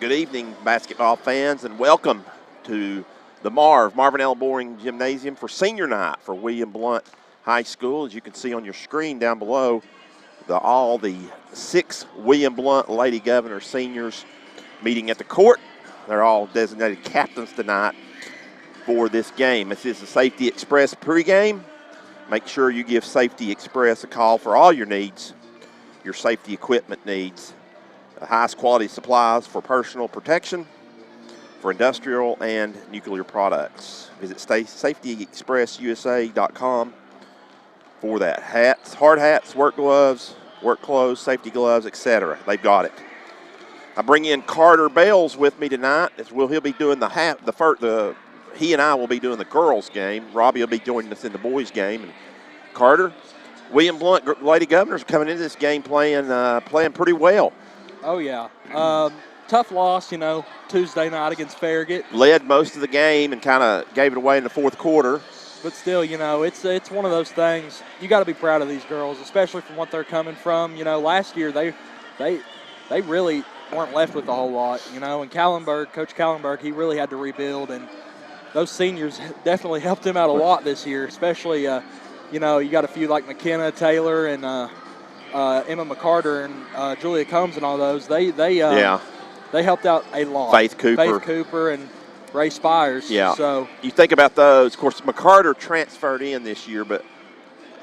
Good evening, basketball fans, and welcome to the Marvin L. Boring Gymnasium for senior night for William Blount High School. As you can see on your screen down below, all the 6 William Blount Lady Governor seniors meeting at the court. They're all designated captains tonight for this game. This is the Safety Express pregame. Make sure you give Safety Express a call for all your needs, your safety equipment needs. The highest quality supplies for personal protection, for industrial and nuclear products. Visit safetyexpressusa.com for that. Hats, hard hats, work gloves, work clothes, safety gloves, etc. They've got it. I bring in Carter Bales with me tonight. He'll be doing he and I will be doing the girls' game. Robbie will be joining us in the boys' game. And Carter, William Blount Lady Governors coming into this game playing pretty well. Oh, yeah. Tough loss, Tuesday night against Farragut. Led most of the game and kind of gave it away in the fourth quarter. But still, it's one of those things. You got to be proud of these girls, especially from what they're coming from. Last year they really weren't left with a whole lot, and Coach Callenberg, he really had to rebuild, and those seniors definitely helped him out a lot this year, especially, you got a few like McKenna, Taylor, and Emma McCarter and Julia Combs and all those. They helped out a lot. Faith Cooper and Ray Spires. Yeah. So you think about those. Of course, McCarter transferred in this year, but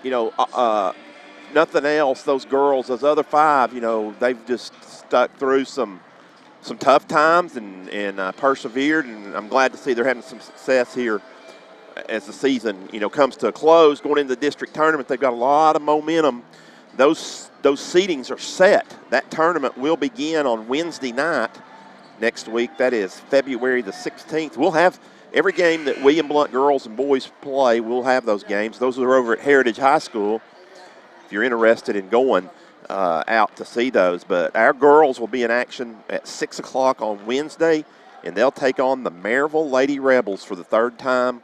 nothing else. Those girls, those other 5, they've just stuck through some tough times and persevered. And I'm glad to see they're having some success here as the season comes to a close. Going into the district tournament, they've got a lot of momentum. Those seedings are set. That tournament will begin on Wednesday night next week. That is February the 16th. We'll have every game that William Blount girls and boys play. We'll have those games. Those are over at Heritage High School if you're interested in going out to see those. But our girls will be in action at 6 o'clock on Wednesday, and they'll take on the Maryville Lady Rebels for the 3rd time.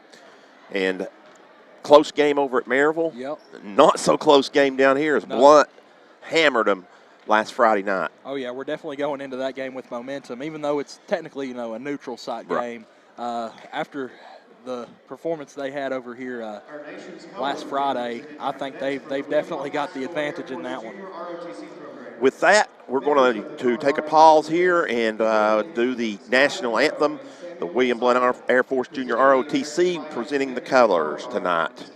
And close game over at Maryville. Yep. Not so close game down here as Blount hammered them last Friday night. Oh, yeah, we're definitely going into that game with momentum, even though it's technically, a neutral site game. After the performance they had over here last Friday, I think they've definitely got the advantage in that one. With that, we're going to take a pause here and do the national anthem. The William Blount Air Force Junior ROTC presenting the colors tonight.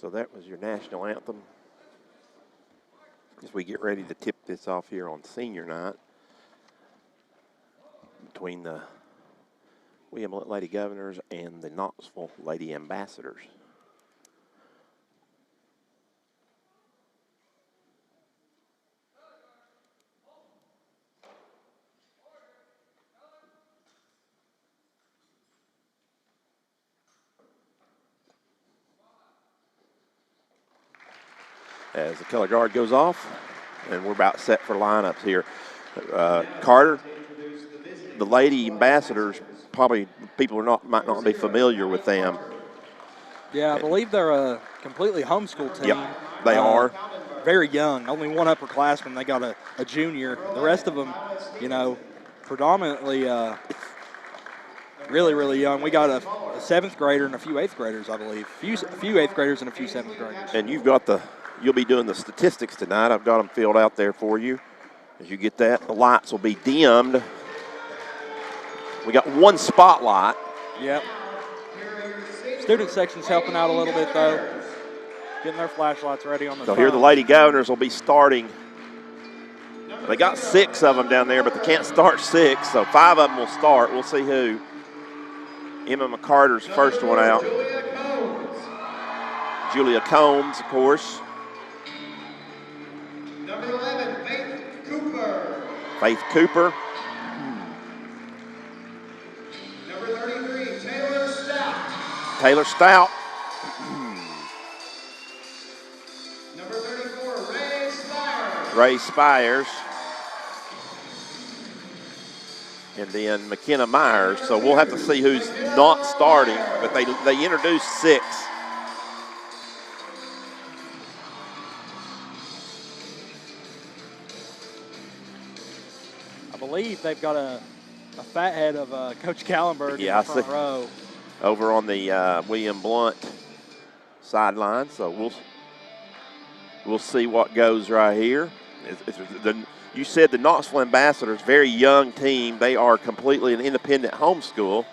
So that was your national anthem. As we get ready to tip this off here on senior night between the William Blount Lady Governors and the Knoxville Lady Ambassadors. as the color guard goes off, and we're about set for lineups here. Carter, the Lady Ambassadors, probably people might not be familiar with them. Yeah, I believe they're a completely homeschool team. Yep, they are. Very young, only one upperclassman. They got a junior. The rest of them, predominantly really, really young. We got a 7th grader and a few 8th graders, I believe. A few 8th graders and a few 7th graders. And you'll be doing the statistics tonight. I've got them filled out there for you. As you get that, the lights will be dimmed. We got one spotlight. Yep. Student section's helping out a little bit, though. Getting their flashlights ready on the So here the Lady Governors will be starting. They got 6 of them down there, but they can't start 6, so 5 of them will start. We'll see who. Emma McCarter's first one out. Julia Combs, of course. Number 11, Faith Cooper. Faith Cooper. Number 33, Taylor Stout. Taylor Stout. Number 34, Ray Spires. Ray Spires. And then McKenna Myers. So we'll have to see who's not starting, but they introduced 6. I believe they've got a fathead of Coach Kallenberg in the front row. Over on the William Blount sideline. So we'll see what goes right here. You said the Knoxville Ambassadors, very young team. They are completely an independent homeschool.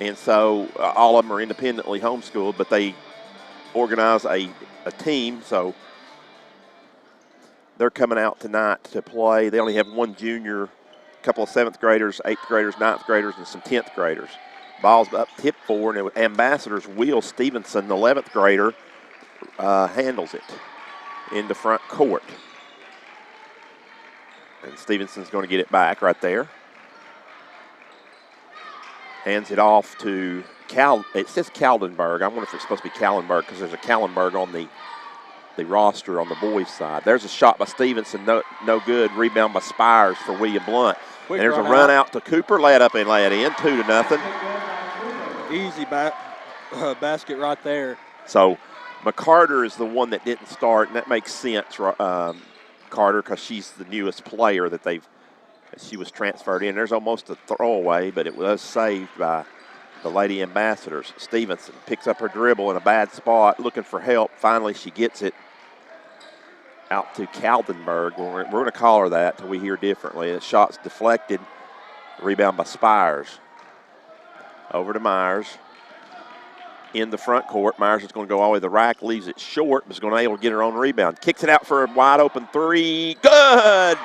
And so all of them are independently homeschooled, but they organize a team. So they're coming out tonight to play. They only have one junior, a couple of 7th graders, 8th graders, 9th graders, and some 10th graders. Ball's up tip 4, and Ambassadors Will Stevenson, the 11th grader, handles it into front court. And Stevenson's going to get it back right there. Hands it off to it says Kaldenberg. I wonder if it's supposed to be Kallenberg because there's a Kallenberg on the roster on the boys' side. There's a shot by Stevenson, no good. Rebound by Spires for William Blount. And there's a run out to Cooper. Lay it up and lay it in, 2-0. Easy basket right there. So McCarter is the one that didn't start, and that makes sense, Carter, because she's the newest player that she was transferred in. There's almost a throwaway, but it was saved by the Lady Ambassadors. Stevenson picks up her dribble in a bad spot, looking for help. Finally, she gets it out to Kaldenberg. We're going to call her that till we hear differently. The shot's deflected. Rebound by Spires. Over to Myers. In the front court. Myers is going to go all the way to the rack, leaves it short, but is going to be able to get her own rebound. Kicks it out for a wide open 3. Good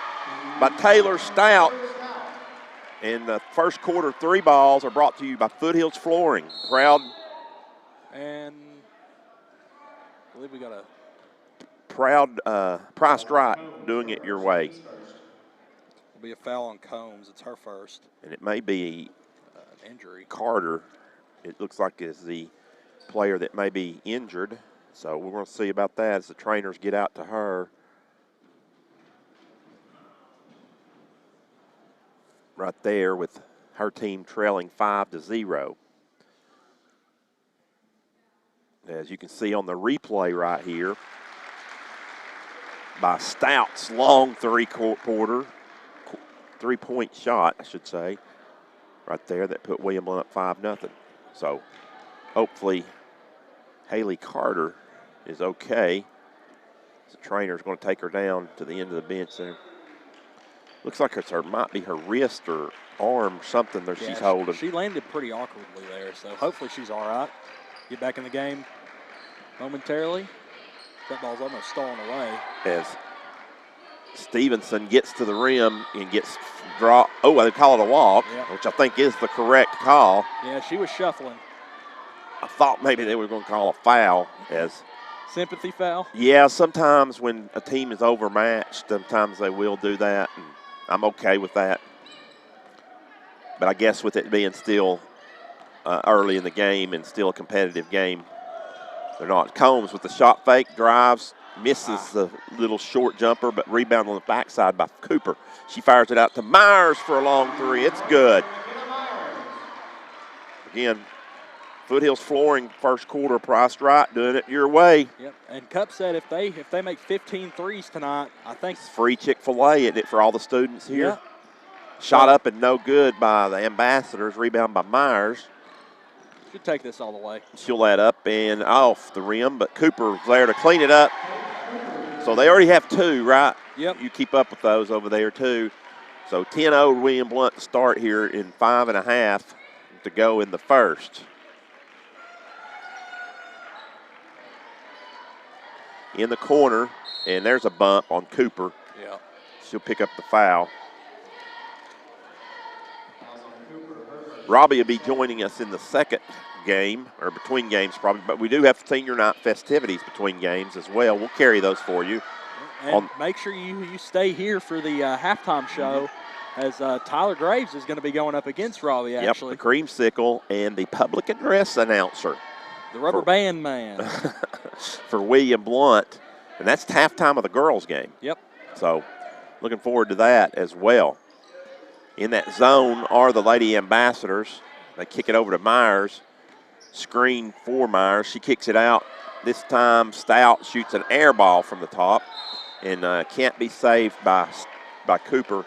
by Taylor Stout. And the first quarter 3 balls are brought to you by Foothills Flooring. Proud. And I believe we got a proud Priced Right doing it your way. Will be a foul on Combs. It's her first. And it may be an injury. Carter, it looks like, is the player that may be injured. So we're going to see about that as the trainers get out to her. Right there with her team trailing 5-0. As you can see on the replay right here, by Stout's long three-point shot, I should say, right there that put William Blount up 5-0. So hopefully Haley Carter is okay. The trainer's going to take her down to the end of the bench there. Looks like might be her wrist or arm, something that she's holding. She landed pretty awkwardly there, so hopefully she's all right. Get back in the game momentarily. That ball's almost stolen away. As Stevenson gets to the rim and gets dropped. Oh, they call it a walk, which I think is the correct call. Yeah, she was shuffling. I thought maybe they were going to call a foul as sympathy foul? Yeah, sometimes when a team is overmatched, sometimes they will do that, and I'm okay with that. But I guess with it being still early in the game and still a competitive game, they're not. Combs with the shot fake, drives, misses the little short jumper, but rebound on the backside by Cooper. She fires it out to Myers for a long three. It's good. Again, Foothills Flooring first quarter priced right, doing it your way. Yep. And Cup said if they make 15 threes tonight, I think it's free Chick-fil-A, isn't it, for all the students here? Yeah. Shot up and no good by the Ambassadors. Rebound by Myers. Should take this all the way. She'll let up and off the rim, but Cooper's there to clean it up. So they already have two, right? Yep. You keep up with those over there, too. So 10-0 William Blount to start here in 5.5 to go in the first. In the corner, and there's a bump on Cooper. Yeah. She'll pick up the foul. Robbie will be joining us in the second game, or between games probably, but we do have senior night festivities between games as well. We'll carry those for you. And make sure you stay here for the halftime show, as Tyler Graves is going to be going up against Robbie, actually. Yep, the creamsicle and the public address announcer. The rubber band man. For William Blount, and that's halftime of the girls' game. Yep. So looking forward to that as well. In that zone are the Lady Ambassadors. They kick it over to Myers. Screen for Myers. She kicks it out. This time Stout shoots an air ball from the top and can't be saved by Cooper.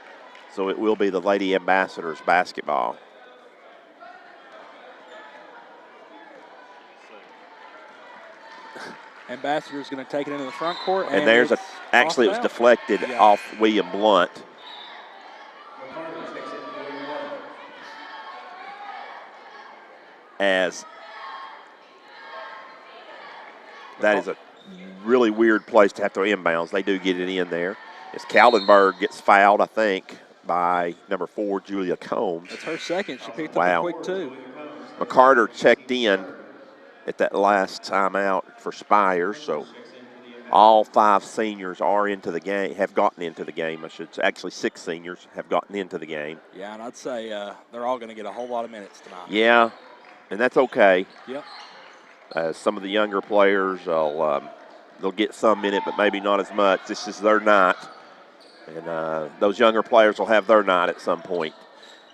So it will be the Lady Ambassadors basketball. Ambassador's going to take it into the front court. And there's actually it was deflected off William Blount. As that is a really weird place to have to inbounds. They do get it in there. As Kaldenberg gets fouled, I think, by number 4, Julia Combs. That's her second. She picked up a quick two. McCarter checked in at that last timeout for Spires, so all 5 seniors are into the game, have gotten into the game, I should say. Actually, 6 seniors have gotten into the game. Yeah, and I'd say they're all going to get a whole lot of minutes tonight. Yeah, and that's okay. Yep. Some of the younger players, they'll get some in it, but maybe not as much. This is their night, and those younger players will have their night at some point.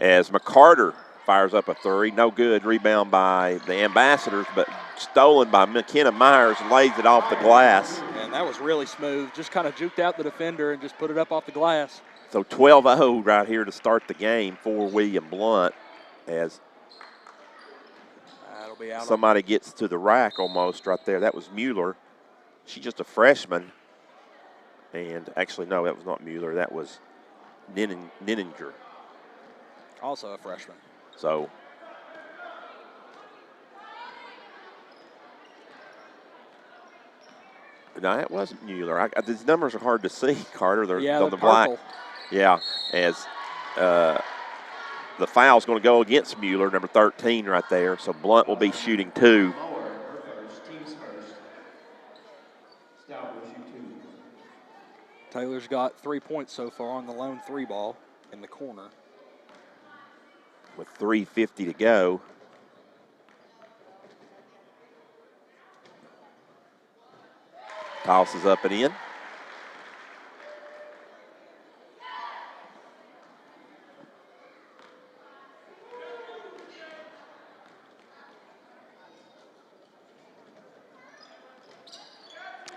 As McCarter fires up a three, no good. Rebound by the Ambassadors, but stolen by McKenna Myers and lays it off the glass. And that was really smooth. Just kind of juked out the defender and just put it up off the glass. So 12-0 right here to start the game for William Blount, as that'll be out. Somebody gets to the rack almost right there. That was Mueller. She's just a freshman. And actually, no, that was not Mueller. That was Nininger. Also a freshman. So no, it wasn't Mueller. These numbers are hard to see, Carter. They're on the black. Yeah, as the foul's going to go against Mueller, number 13 right there. So Blount will be shooting 2. Taylor's got 3 points so far on the lone 3 ball in the corner. With 3:50 to go. Tosses up and in.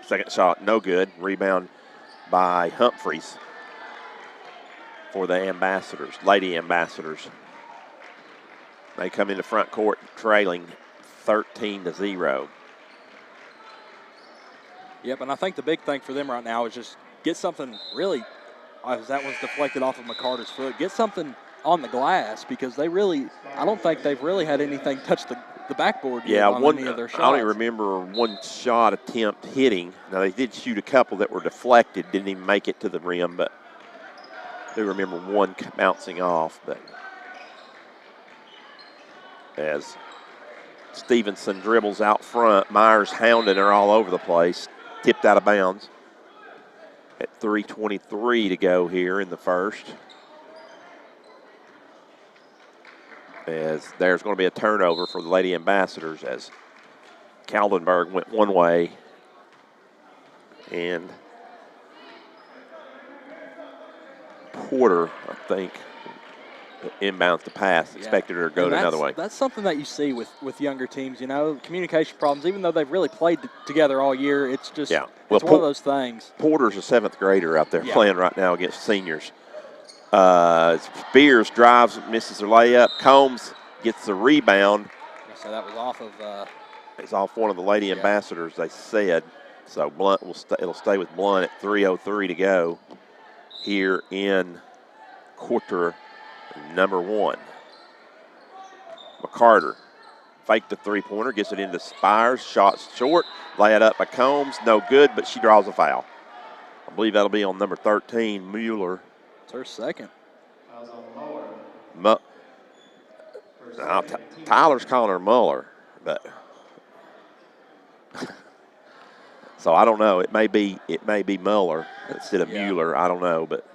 Second shot, no good. Rebound by Humphreys for the Ambassadors, Lady Ambassadors. They come into front court trailing 13-0. Yep, and I think the big thing for them right now is just get something really, as that one's deflected off of McCarter's foot, get something on the glass, because they really, I don't think they've really had anything touch the backboard yet on any of their shots. I only remember one shot attempt hitting. Now, they did shoot a couple that were deflected, didn't even make it to the rim, but I do remember one bouncing off. But as Stevenson dribbles out front, Myers hounding her all over the place, tipped out of bounds at 3:23 to go here in the first. As there's going to be a turnover for the Lady Ambassadors, as Kaldenberg went one way and Porter, I think, inbounds the pass, expected her to go another way. That's something that you see with younger teams, communication problems. Even though they've really played together all year, it's just it's one of those things. Porter's a 7th grader out there playing right now against seniors. Spears drives, misses her layup. Combs gets the rebound. So that was off of. It's off one of the Lady Ambassadors, they said. So Blount it'll stay with Blount at 3:03 to go here in quarter number 1. McCarter faked the three-pointer, gets it into Spires, shot short, lay it up by Combs, no good, but she draws a foul. I believe that'll be on number 13, Mueller. It's her second. Tyler's calling her Muller, but so I don't know. It may be Muller instead of Mueller. I don't know, but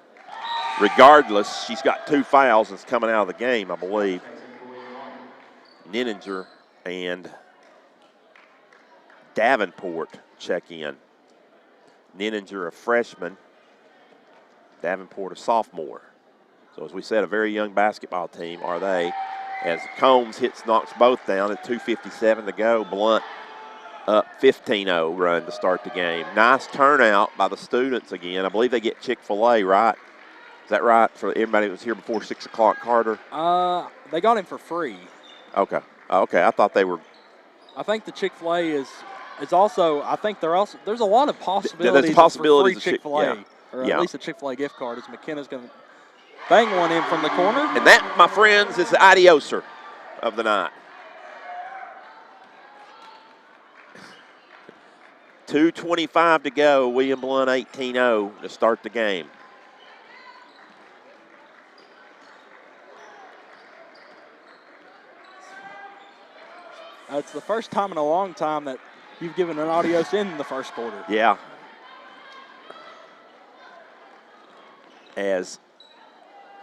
regardless, she's got 2 fouls that's coming out of the game, I believe. Nininger and Davenport check in. Nininger, a freshman. Davenport, a sophomore. So as we said, a very young basketball team are they. As Combs knocks both down at 2:57 to go. Blount up 15-0 run to start the game. Nice turnout by the students again. I believe they get Chick-fil-A, right? Is that right for everybody that was here before 6 o'clock, Carter? They got him for free. Okay. I thought they were. I think the Chick-fil-A is also. I think there's a lot of possibilities. There's possibilities for free Chick-fil-A, or at least a Chick-fil-A gift card. As McKenna's going to bang one in from the corner. And that, my friends, is the adioser of the night. 2:25 to go. William Blount 18-0 to start the game. It's the first time in a long time that you've given an adios in the first quarter. Yeah. As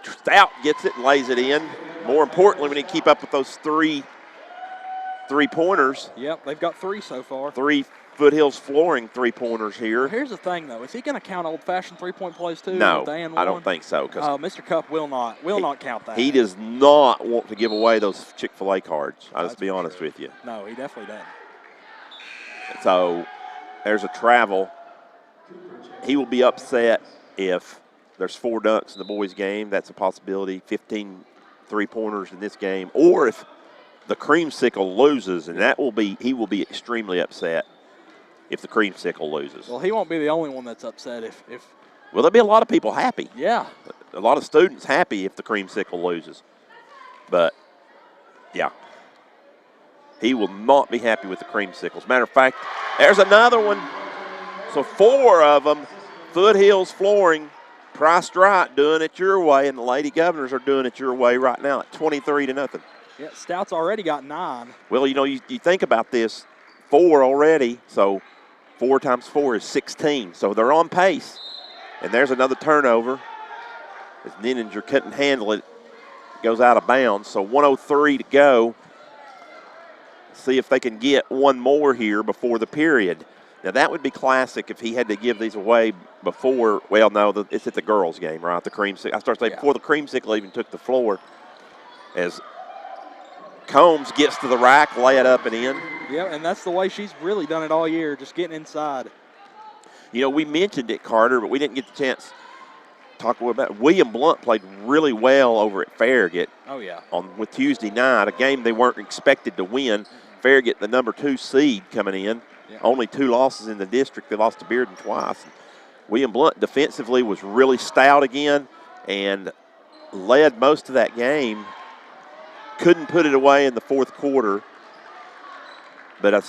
Stout gets it and lays it in. More importantly, we need to keep up with those three-pointers. Yep, they've got 3 so far. 3 Foothills Flooring three-pointers here. Here's the thing, though. Is he going to count old-fashioned three-point plays, too? No, I don't think so. Mr. Cup will not count that. He does not want to give away those Chick-fil-A cards. I'll just be honest with you. No, he definitely doesn't. So there's a travel. He will be upset if there's 4 dunks in the boys' game. That's a possibility. 15 three-pointers in this game. Or if the Creamsicle loses, and he will be extremely upset if the Creamsicle loses. Well, he won't be the only one that's upset if Well, there'll be a lot of people happy. Yeah. A lot of students happy if the Creamsicle loses. But, yeah. He will not be happy with the Creamsicles. Matter of fact, there's another one. So 4 of them, Foothills Flooring, priced right, doing it your way, and the Lady Governors are doing it your way right now at 23-0. Yeah, Stout's already got 9. Well, you think about this, 4 already, so 4 times 4 is 16. So they're on pace. And there's another turnover. As Nininger couldn't handle it, goes out of bounds. So 1:03 to go. See if they can get one more here before the period. Now, that would be classic if he had to give these away before. Well, no, it's at the girls' game, right? The Creamsicle. I started saying before the Creamsicle even took the floor. As Combs gets to the rack, lay it up and in. Yeah, and that's the way she's really done it all year, just getting inside. We mentioned it, Carter, but we didn't get the chance to talk about it. William Blount played really well over at Farragut. Oh, yeah. With Tuesday night, a game they weren't expected to win. Farragut, the number 2 seed coming in. Yeah. Only 2 losses in the district. They lost to Bearden twice. William Blount defensively was really stout again and led most of that game. Couldn't put it away in the 4th quarter. But I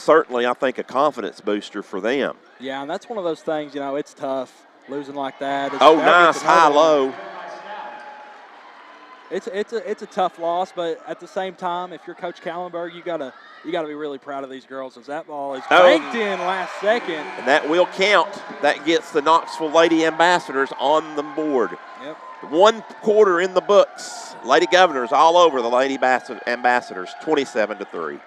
think a confidence booster for them. Yeah, and that's one of those things, it's tough losing like that. Nice high-low. It's a tough loss, but at the same time, if you're Coach Kallenberg, you gotta be really proud of these girls as that ball is banked in last second. And that will count. That gets the Knoxville Lady Ambassadors on the board. Yep. 1 quarter in the books. Lady Governors all over the Lady Ambassadors, 27-3.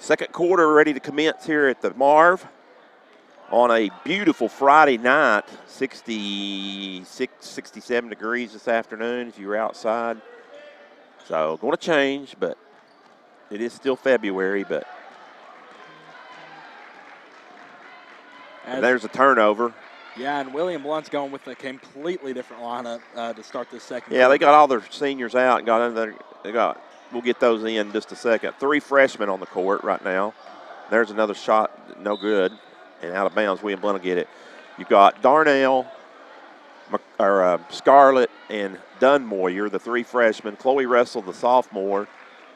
Second quarter ready to commence here at the Marv on a beautiful Friday night, 66, 67 degrees this afternoon if you were outside. So going to change, but it is still February. But and there's a turnover. Yeah, and William Blount's going with a completely different lineup to start this second. Yeah, they got all their seniors out and got in there. We'll get those in just a second. 3 freshmen on the court right now. There's another shot, no good, and out of bounds. William Blount will get it. You've got Darnell, Scarlett, and Dunmoyer, the 3 freshmen. Chloe Russell, the sophomore,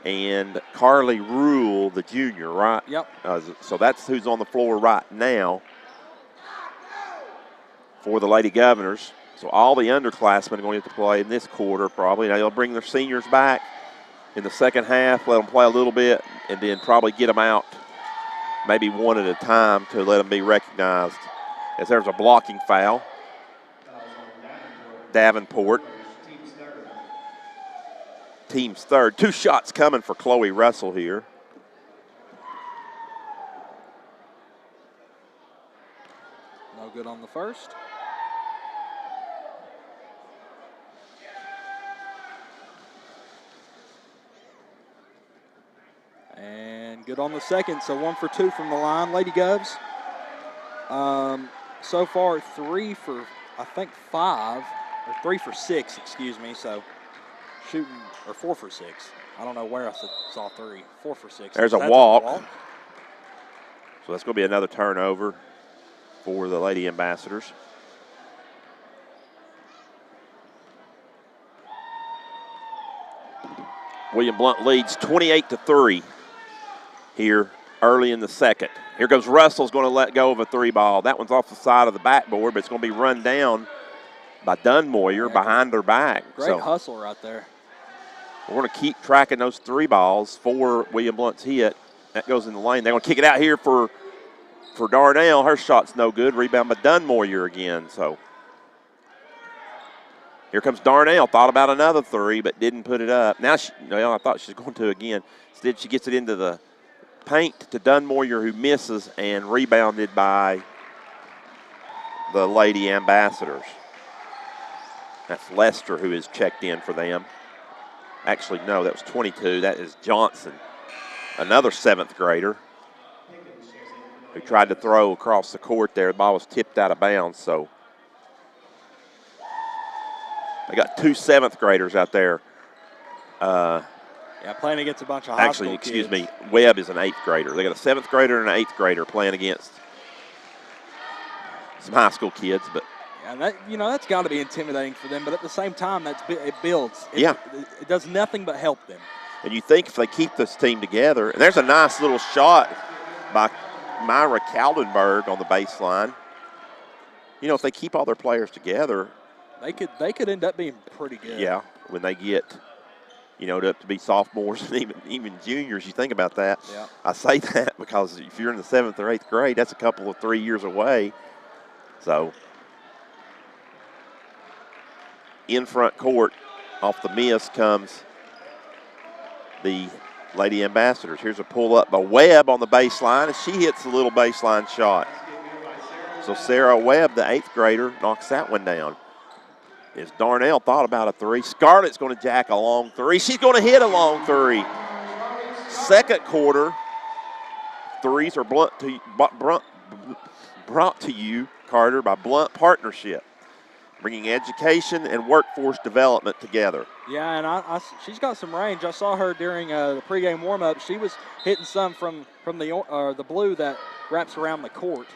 and Carly Rule, the junior, right? Yep. So that's who's on the floor right now for the Lady Governors. So all the underclassmen are going to have to play in this quarter probably. Now they'll bring their seniors back in the second half, let them play a little bit, and then probably get them out maybe one at a time to let them be recognized. As there's a blocking foul. Davenport. Team's third. 2 shots coming for Chloe Russell here. No good on the first. And good on the second, so 1 for 2 from the line. Lady Govs, so far 3 for, I think, 5, or 3 for 6, excuse me, so shooting, or 4 for 6. I don't know where I saw 3. 4 for 6. There's a walk. So that's going to be another turnover for the Lady Ambassadors. William Blount leads 28-3 here early in the second. Here goes Russell's going to let go of a 3 ball. That one's off the side of the backboard, but it's going to be run down by Dunmoyer behind her back. Great hustle right there. We're going to keep tracking those 3 balls for William Blount's hit. That goes in the lane. They're going to kick it out here for Darnell. Her shot's no good. Rebound by Dunmoyer again. So here comes Darnell. Thought about another 3, but didn't put it up. Now, I thought she was going to again. Instead, she gets it into the paint to Dunmoyer, who misses, and rebounded by the Lady Ambassadors. That's Lester who is checked in for them. Actually, no, that was 22. That is Johnson, another 7th grader who tried to throw across the court there. The ball was tipped out of bounds, so they got 2 7th graders out there. Yeah, playing against a bunch of high school kids. Excuse me, Webb is an 8th grader. They got a 7th grader and an 8th grader playing against some high school kids, but and that, that's got to be intimidating for them. But at the same time, it builds. It does nothing but help them. And you think if they keep this team together, and there's a nice little shot by Myra Kaldenberg on the baseline. If they keep all their players together, they could end up being pretty good. Yeah, when they get up to be sophomores and even juniors, you think about that. Yeah. I say that because if you're in the 7th or 8th grade, that's a couple of 3 years away. So in front court, off the miss comes the Lady Ambassadors. Here's a pull-up by Webb on the baseline, and she hits a little baseline shot. So Sarah Webb, the 8th grader, knocks that one down. As Darnell thought about a 3. Scarlett's going to jack a long 3. She's going to hit a long 3. Second quarter, 3s are brought to you, Carter, by Blount Partnership, bringing education and workforce development together. Yeah, and she's got some range. I saw her during the pregame warm-up. She was hitting some from the blue that wraps around the court.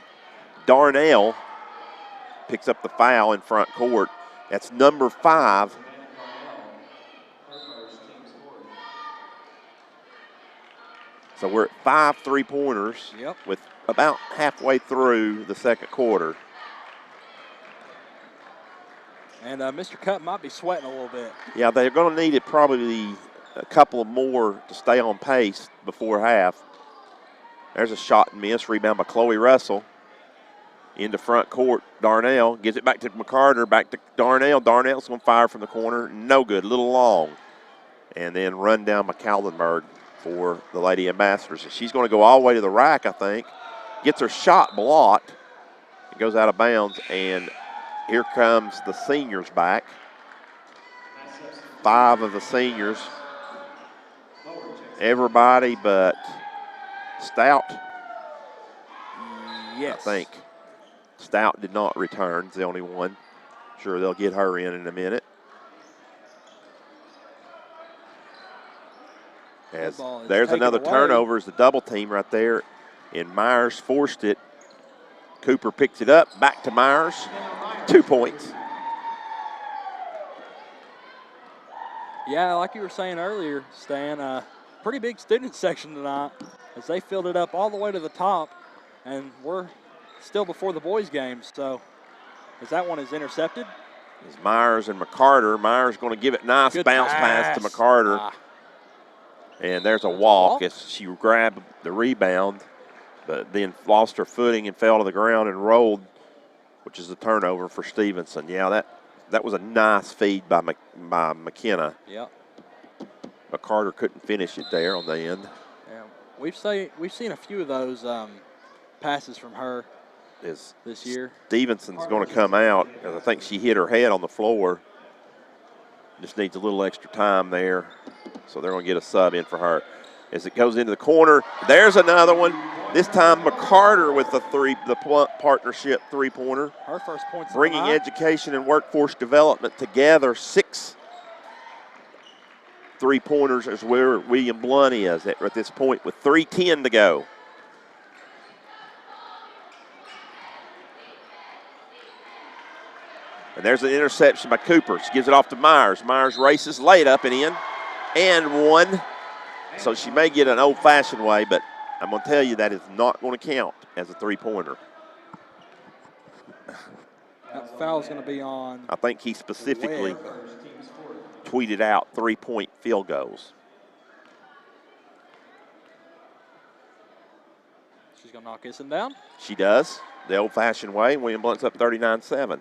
Darnell picks up the foul in front court. That's number 5. So we're at 5 3-pointers with about halfway through the second quarter. And Mr. Cup might be sweating a little bit. Yeah, they're going to need it probably a couple of more to stay on pace before half. There's a shot and miss. Rebound by Chloe Russell. Into front court, Darnell gives it back to McCarter, back to Darnell. Darnell's going to fire from the corner. No good, a little long. And then run down by Kaldenberg. for the Lady Ambassadors. And she's going to go all the way to the rack, I think. Gets her shot blocked. It goes out of bounds, and here comes the seniors back. 5 of the seniors. Everybody but Stout. Yes. I think. Stout did not return. It's the only one. Sure, they'll get her in a minute. As there's another turnover. It's a double team right there. And Myers forced it. Cooper picks it up. Back to Myers. 2 points. Yeah, like you were saying earlier, Stan, pretty big student section tonight as they filled it up all the way to the top. And we're still before the boys' game. So as that one is intercepted. It's Myers and McCarter. Myers going to give it nice Good bounce pass to McCarter. And there's a walk as she grabbed the rebound, but then lost her footing and fell to the ground and rolled, which is a turnover for Stevenson. Yeah, that was a nice feed by McKenna. Yeah. McCarter couldn't finish it there on the end. Yeah, we've seen a few of those passes from her this year. Stevenson's going to come out, and I think she hit her head on the floor. Just needs a little extra time there. So they're going to get a sub in for her. As it goes into the corner, there's another one. This time McCarter with the partnership three-pointer. Her first points. Bringing education and workforce development together. 6 3-pointers is where William Blount is at this point with 3:10 to go. And there's an interception by Cooper. She gives it off to Myers. Myers races, laid up and in, and one. So she may get an old-fashioned way, but I'm going to tell you that is not going to count as a 3-pointer. That foul's going to be on. I think he specifically tweeted out 3-point field goals. She's going to knock this one down. She does, the old-fashioned way. William Blount's up 39-7.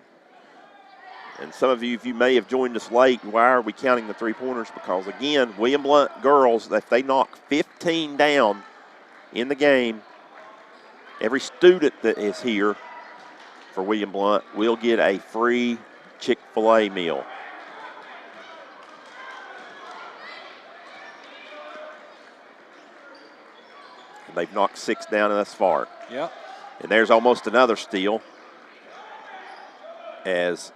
And some of you, if you may have joined us late, why are we counting the 3-pointers? Because, again, William Blount girls, if they knock 15 down in the game, every student that is here for William Blount will get a free Chick-fil-A meal. And they've knocked 6 down thus far. Yep. And there's almost another steal as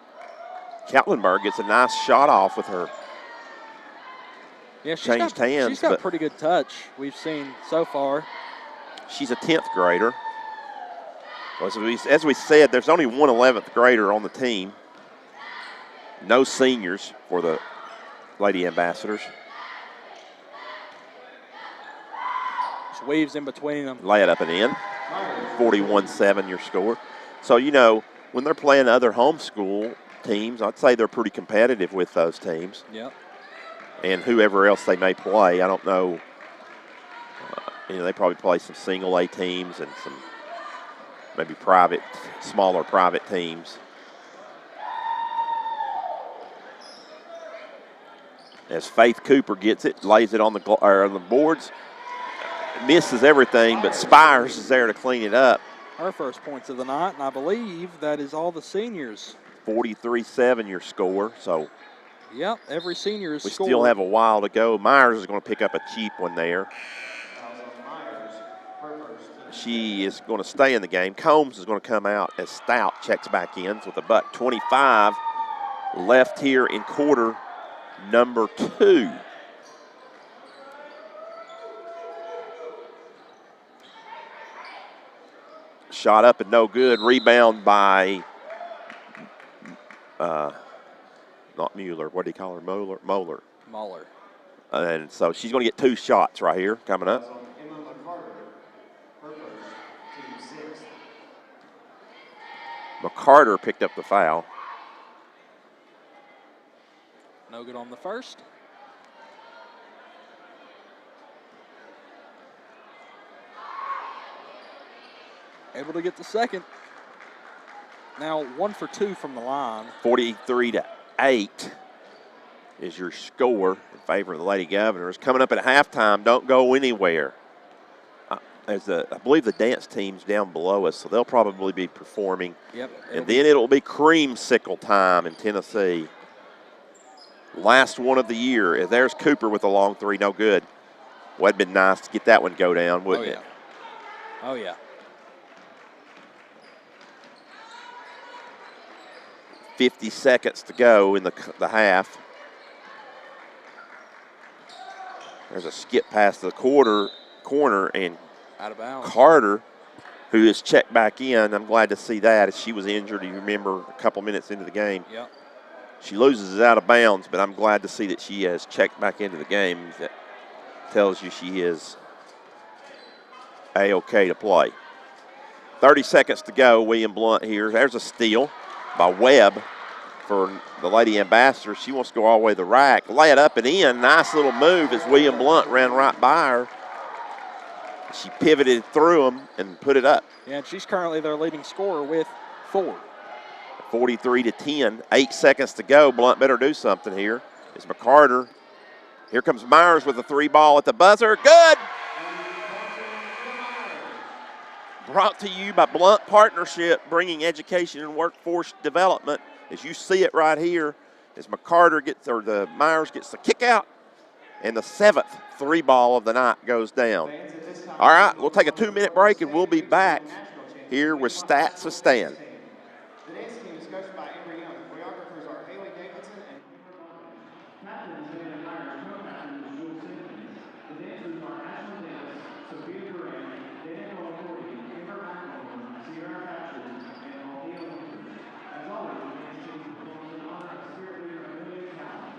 Katlenberg gets a nice shot off with her. Yeah, changed hands. She's got pretty good touch we've seen so far. She's a 10th grader. As we said, there's only one 11th grader on the team. No seniors for the Lady Ambassadors. Just weaves in between them. Lay it up and in. 41-7 your score. So, you know, when they're playing other homeschool teams, I'd say they're pretty competitive with those teams. Yep. And whoever else they may play, I don't know. You know, they probably play some single A teams and some maybe smaller private teams. As Faith Cooper gets it, lays it on the boards, misses everything, but Spires is there to clean it up. Her first points of the night, and I believe that is all the seniors. 43-7 your score, so. Yep, every senior is scored. We still have a while to go. Myers is going to pick up a cheap one there. She is going to stay in the game. Combs is going to come out as Stout checks back in with a buck 25 left here in quarter number 2. Shot up and no good. Rebound by not Mueller. What do you call her? Moeller. And so she's going to get 2 shots right here coming up. McCarter picked up the foul. No good on the first. Able to get the second. Now 1 for 2 from the line. 43-8. is your score in favor of the Lady Governors. Coming up at halftime, don't go anywhere. I believe the dance team's down below us, so they'll probably be performing. Yep. And then it'll be creamsicle time in Tennessee. Last one of the year. There's Cooper with a long three, no good. Well, it'd been nice to get that one go down, wouldn't it? Oh, yeah. 50 seconds to go in the half. There's a skip past the corner, and Out of bounds. Carter, who is checked back in, I'm glad to see that. As she was injured, you remember, a couple minutes into the game. Yep. She loses it out of bounds, but I'm glad to see that she has checked back into the game. That tells you she is A-OK to play. 30 seconds to go. William Blount here. There's a steal by Webb for the Lady Ambassador. She wants to go all the way to the rack. Lay it up and in. Nice little move as William Blount ran right by her. She pivoted through him and put it up. Yeah, and she's currently their leading scorer with 4. 43-10. 8 seconds to go. Blount better do something here. It's McCarter. Here comes Myers with a 3-ball at the buzzer. Good! Brought to you by Blount Partnership, bringing education and workforce development. As you see it right here, as Myers gets the kick out, and the 7th 3-ball of the night goes down. All right, we'll take a 2-minute break, and we'll be back here with Stats of Stan. The dance team is coached by Amber Young. Choreographers are Haley Davidson and captains Amanda Myers, co-captains Jules Simmons. The dancers are Ashley Davis, Sophia Duran, Daniel O'Rourke, Amber McElroy, Sierra Patches, and Althea Winter. As always, the dance team performs in honor of spirit leader Amelia Cowan.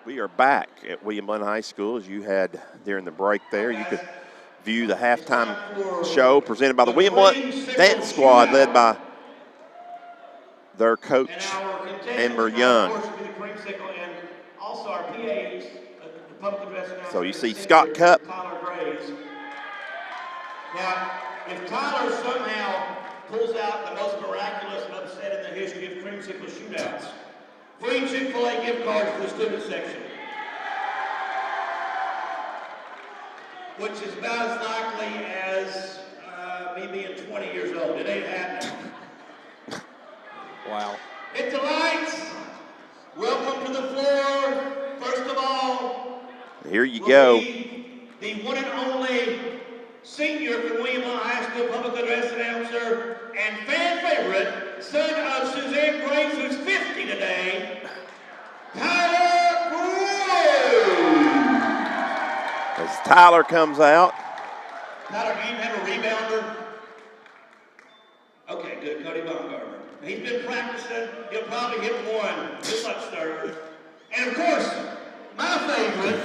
We are back at William Blount High School. As you had during the break there, you could view the halftime show presented by the William Blount Dance Squad, led by their coach, Amber Young. So you see Scott Cup. Now, if Tyler somehow pulls out the most miraculous upset in the history of creamsicle shootouts, free Chick-fil-A gift cards for the student section, which is about as likely as me being 20 years old. It ain't happening. Wow. Hit the lights. Welcome to the floor. First of all, Here you go. the one and only senior from William Law High School public address announcer and fan favorite, son of Suzanne Graves, who's 50 today, Tyler Graves. As Tyler comes out. Tyler, do you have a rebounder? Okay, good. Cody Baumgartner. He's been practicing. He'll probably hit one. Good luck, sir. And of course, my favorite,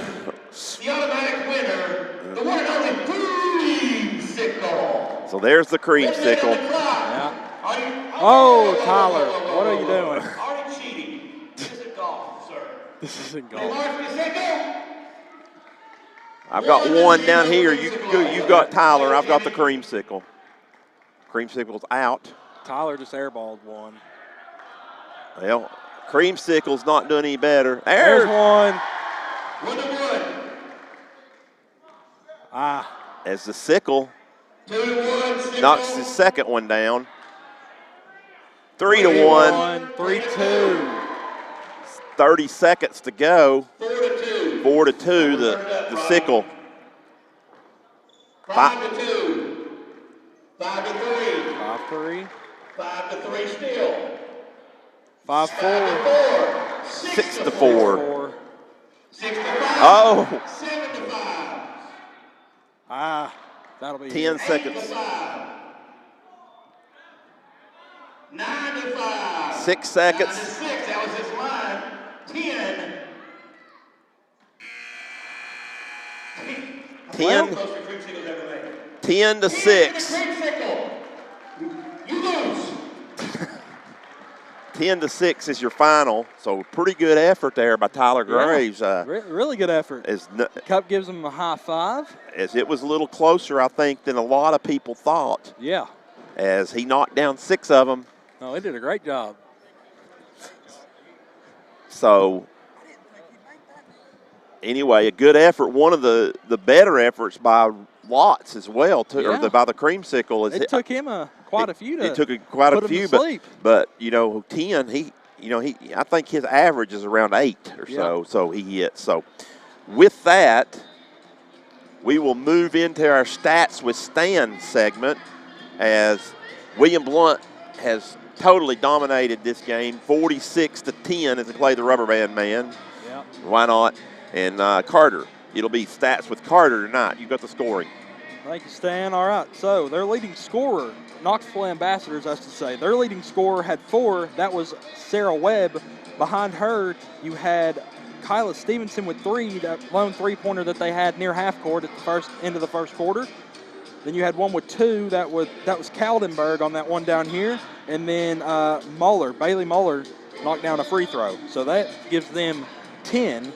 the automatic winner, the one and only Creamsicle. So there's the Creamsicle. Yeah. Oh, Tyler, what are you doing? Are you cheating? This isn't golf, sir. This isn't golf. I've got one down here. You've got Tyler. I've got the Creamsicle. Creamsicle's out. Tyler just airballed one. Well, Creamsicle's not doing any better. There's one. 1-1. As the sickle 2-1. knocks his second one down. 3-1. 3-2. 30 seconds to go. 4-2. 4-2. The sickle. 5-2. 5-3. 5-3. 5-3 still. 5-4. 6-4. 6-4. 6-5. Oh. 7-5. That'll be 10 seconds. 8-5. 9-5. 6 seconds. 9-6. That was his line. 10. 10. 10 to 6. You lose. 10 to 6 is your final. So pretty good effort there by Tyler Graves. really good effort. Cup gives him a high five. As it was a little closer, I think, than a lot of people thought. Yeah. As he knocked down 6 of them. No, he did a great job. So anyway, a good effort. One of the better efforts by Watts as well, or by the Creamsicle. It took him quite a few to It took quite put a him few, to sleep. but 10. I think his average is around 8 or so. So he hits. So with that, we will move into our stats with Stan segment, as William Blount has totally dominated this game, 46-10 as they play the rubber band man. Yeah. Why not? And Carter, it'll be stats with Carter tonight. You got the scoring. Thank you, Stan. All right, so their leading scorer, Knoxville Ambassadors, I should say, their leading scorer had 4. That was Sarah Webb. Behind her, you had Kyla Stevenson with 3, that lone three-pointer that they had near half court at the end of the first quarter. Then you had one with 2. That was Kaldenberg on that one down here. And then Bailey Muller, knocked down a free throw. So that gives them 10.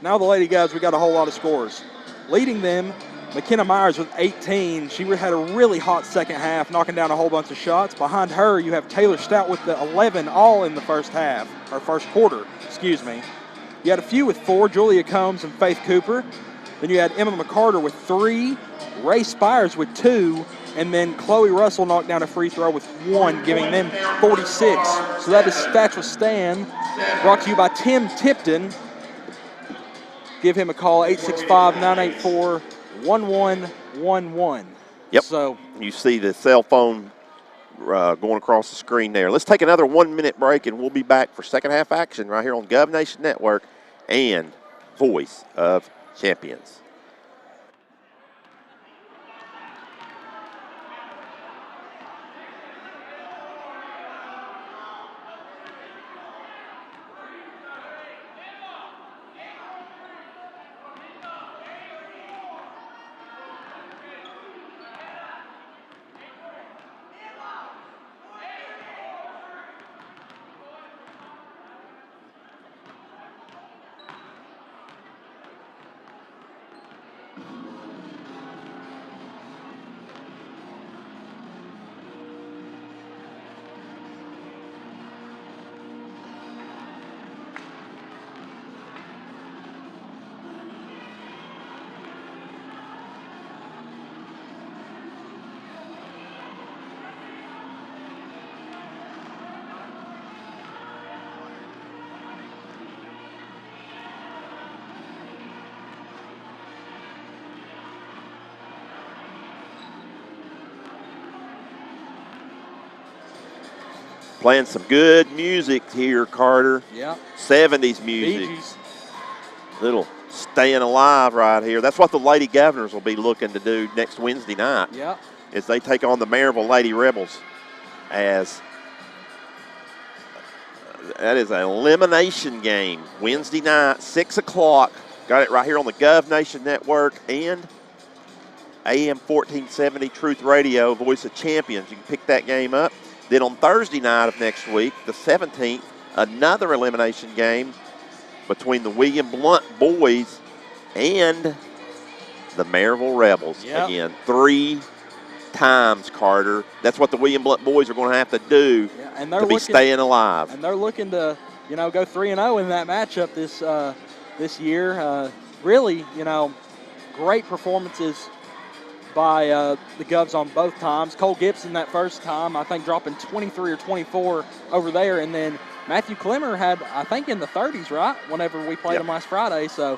Now the Lady Guys, we got a whole lot of scores. Leading them, McKenna Myers with 18. She had a really hot second half, knocking down a whole bunch of shots. Behind her, you have Taylor Stout with the 11, all in the first quarter, excuse me. You had a few with 4, Julia Combs and Faith Cooper. Then you had Emma McCarter with 3, Ray Spires with 2, and then Chloe Russell knocked down a free throw with 1, giving them 46. So that is Stats with Stan, brought to you by Tim Tipton. Give him a call, 865-984-1111. Yep. So you see the cell phone going across the screen there. Let's take another 1-minute break, and we'll be back for second half action right here on Gov Nation Network and Voice of Champions. Playing some good music here, Carter. Yeah. 70s music. Bee Gees. Little staying alive right here. That's what the Lady Governors will be looking to do next Wednesday night. Yeah. As they take on the Maryville Lady Rebels. As that is an elimination game. Wednesday night, 6 o'clock. Got it right here on the Gov Nation Network and AM 1470 Truth Radio, Voice of Champions. You can pick that game up. Then on Thursday night of next week, the 17th, another elimination game between the William Blount boys and the Maryville Rebels. Yep. Again, 3 times, Carter. That's what the William Blount boys are going to have to do to be staying alive. And they're looking to, go 3-0 in that matchup this year. Really, great performances by the Govs on both times. Cole Gibson that first time, I think, dropping 23 or 24 over there. And then Matthew Clemmer had, I think, in the 30s, right, whenever we played him last Friday. So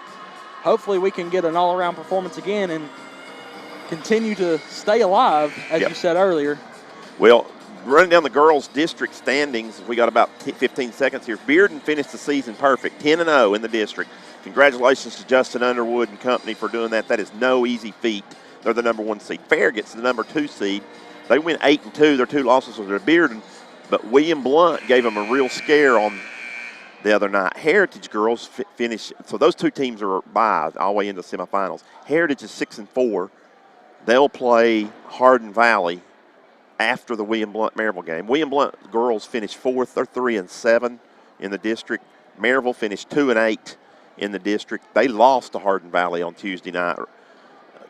hopefully we can get an all-around performance again and continue to stay alive, as you said earlier. Well, running down the girls' district standings, we got about 15 seconds here. Bearden finished the season perfect, 10-0 in the district. Congratulations to Justin Underwood and company for doing that. That is no easy feat. They're the number 1 seed. Farragut's the number 2 seed. They went 8-2. Their 2 losses were to Bearden, but William Blount gave them a real scare on the other night. Heritage girls finished, so those 2 teams are by all the way into the semifinals. Heritage is 6-4. They'll play Hardin Valley after the William Blount Maryville game. William Blount girls finished 4th. They're 3-7 in the district. Maryville finished 2-8 in the district. They lost to Hardin Valley on Tuesday night,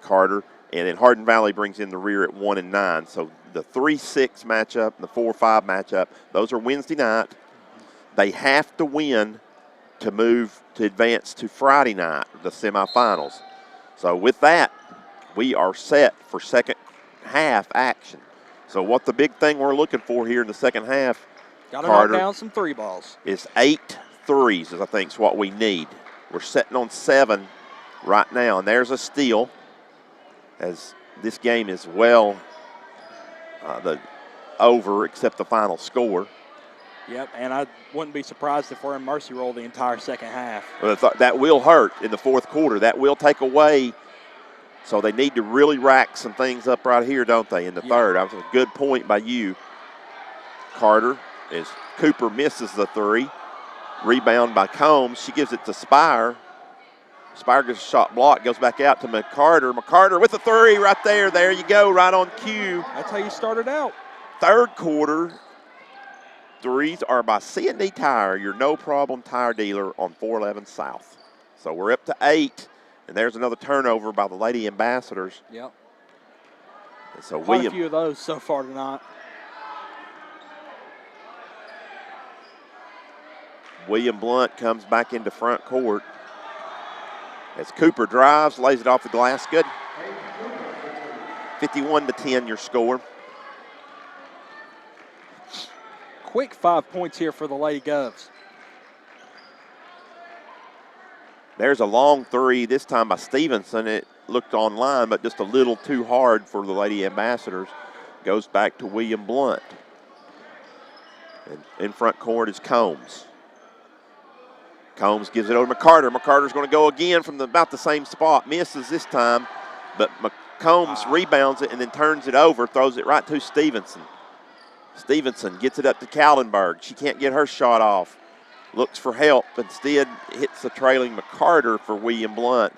Carter. And then Hardin Valley brings in the rear at 1-9. So the 3-6 matchup and the 4-5 matchup, those are Wednesday night. They have to win to move to advance to Friday night, the semifinals. So with that, we are set for second half action. So what the big thing we're looking for here in the second half, Gotta knock down some 3 balls. Is 8 threes, I think is what we need. We're sitting on 7 right now, and there's a steal. As this game is well over except the final score. Yep, and I wouldn't be surprised if we're in mercy roll the entire second half. Well, that will hurt in the fourth quarter. That will take away. So they need to really rack some things up right here, don't they, in the third. That was a good point by you, Carter, as Cooper misses the 3. Rebound by Combs. She gives it to Spire. Spire gets a shot blocked, goes back out to McCarter. McCarter with the 3 right there. There you go, right on cue. That's how you started out. Third quarter, 3s are by C&D Tire, your no-problem tire dealer on 411 South. So we're up to 8, and there's another turnover by the Lady Ambassadors. Yep. And so Quite a few of those so far tonight. William Blount comes back into front court. As Cooper drives, lays it off the glass. Good. 51-10 your score. Quick 5 points here for the Lady Govs. There's a long 3, this time by Stevenson. It looked online, but just a little too hard for the Lady Ambassadors. Goes back to William Blount. And in front court is Combs. Combs gives it over to McCarter. McCarter's going to go again from about the same spot. Misses this time, but Combs rebounds it and then turns it over, throws it right to Stevenson. Stevenson gets it up to Kaldenberg. She can't get her shot off. Looks for help. Instead, hits the trailing McCarter for William Blount.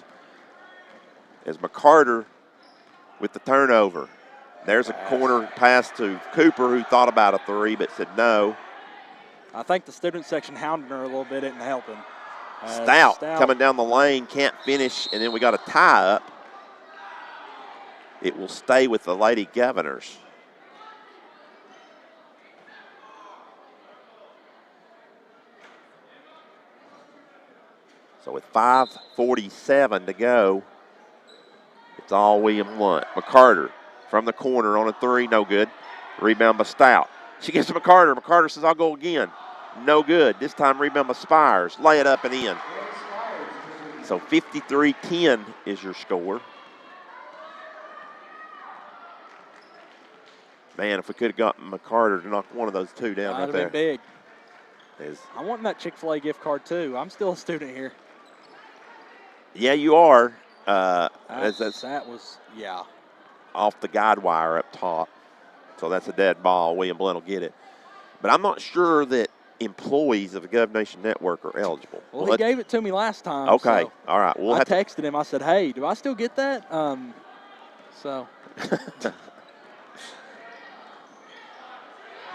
As McCarter with the turnover. There's a corner pass to Cooper, who thought about a 3 but said no. I think the student section hounding her a little bit isn't helping. Stout coming down the lane, can't finish, and then we got a tie up. It will stay with the Lady Governors. So with 5:47 to go, it's all William Blount. McCarter from the corner on a 3, no good. Rebound by Stout. She gets to McCarter. McCarter says, I'll go again. No good. This time rebound by Spires. Lay it up and in. So 53-10 is your score. Man, if we could have gotten McCarter to knock one of those two down right That'd there. have been big. Is, I want that Chick-fil-A gift card, too. I'm still a student here. yeah, you are. That was, yeah. Off the guide wire up top. So that's a dead ball. William Blount will get it. But I'm not sure that employees of the Gov Nation Network are eligible. Well, he gave it to me last time. Okay, so all right. I texted him. I said, hey, do I still get that? So.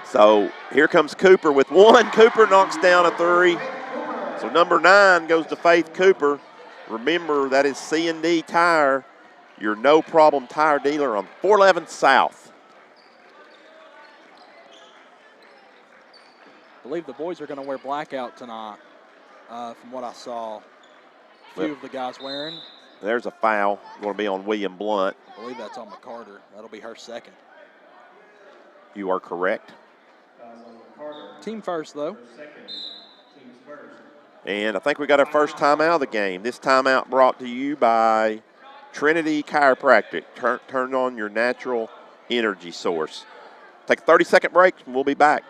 So here comes Cooper with one. Cooper knocks down a three. So number 9 goes to Faith Cooper. Remember, that is C&D Tire, your no-problem tire dealer on 411 South. I believe the boys are going to wear blackout tonight, from what I saw. A few of the guys wearing. There's a foul going to be on William Blount. I believe that's on McCarter. That'll be her second. You are correct. Team first, though. And I think we got our first timeout of the game. This timeout brought to you by Trinity Chiropractic. Turn on your natural energy source. Take a 30-second break, and we'll be back.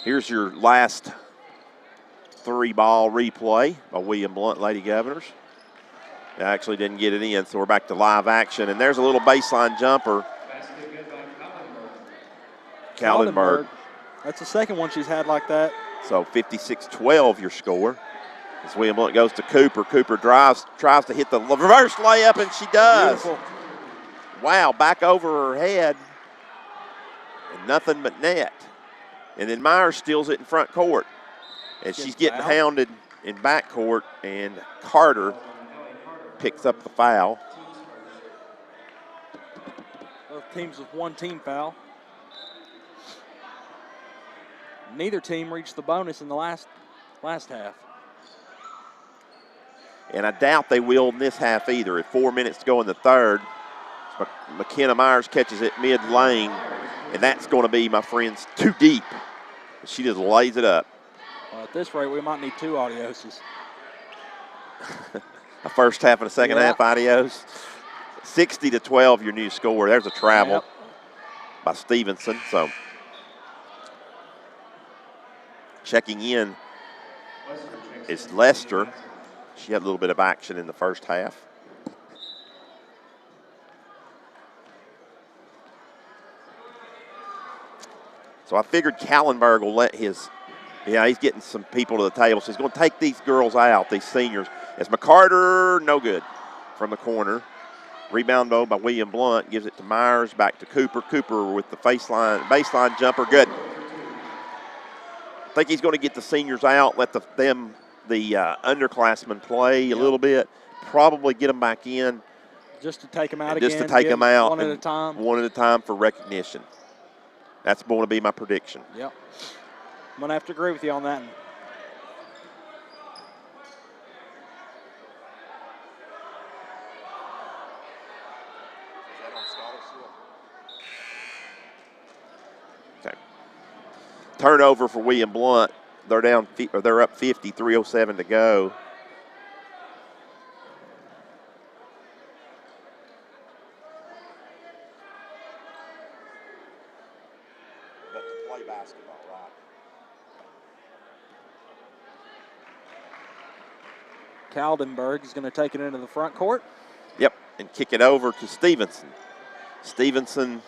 Here's your last 3-ball replay by William Blount, Lady Governors. They actually didn't get it in, so we're back to live action. And there's a little baseline jumper. Kaldenberg. That's the second one she's had like that. So 56-12 your score. As William Blount goes to Cooper. Cooper tries to hit the reverse layup, and she does. Beautiful. Wow, back over her head. And nothing but net. And then Myers steals it in front court. And she's getting hounded in back court, and Carter picks up the foul. Both teams with one team foul. Neither team reached the bonus in the last half. And I doubt they will in this half either. At 4 minutes to go in the third, McKenna Myers catches it mid-lane, and that's going to be, my friends, too deep. She just lays it up. Well, at this rate, we might need 2 adioses. A first half and a second half adios. 60-12 your new score. There's a travel by Stevenson. So checking in is Lester. She had a little bit of action in the first half. So I figured Kallenberg will let his, he's getting some people to the table. So he's going to take these girls out, these seniors. As McCarter, no good from the corner. Rebound, though, by William Blount. Gives it to Myers, back to Cooper. Cooper with the baseline jumper, good. I think he's going to get the seniors out, let the underclassmen play a little bit, probably get them back in. Just to take them out again. Just to take them out. One at a time. One at a time for recognition. That's going to be my prediction. Yep. I'm going to have to agree with you on that. Okay. Turnover for William Blount. They're up 50, 3:07 to go. But to play basketball, right? Kaldenberg is going to take it into the front court. Yep, and kick it over to Stevenson. Stevenson,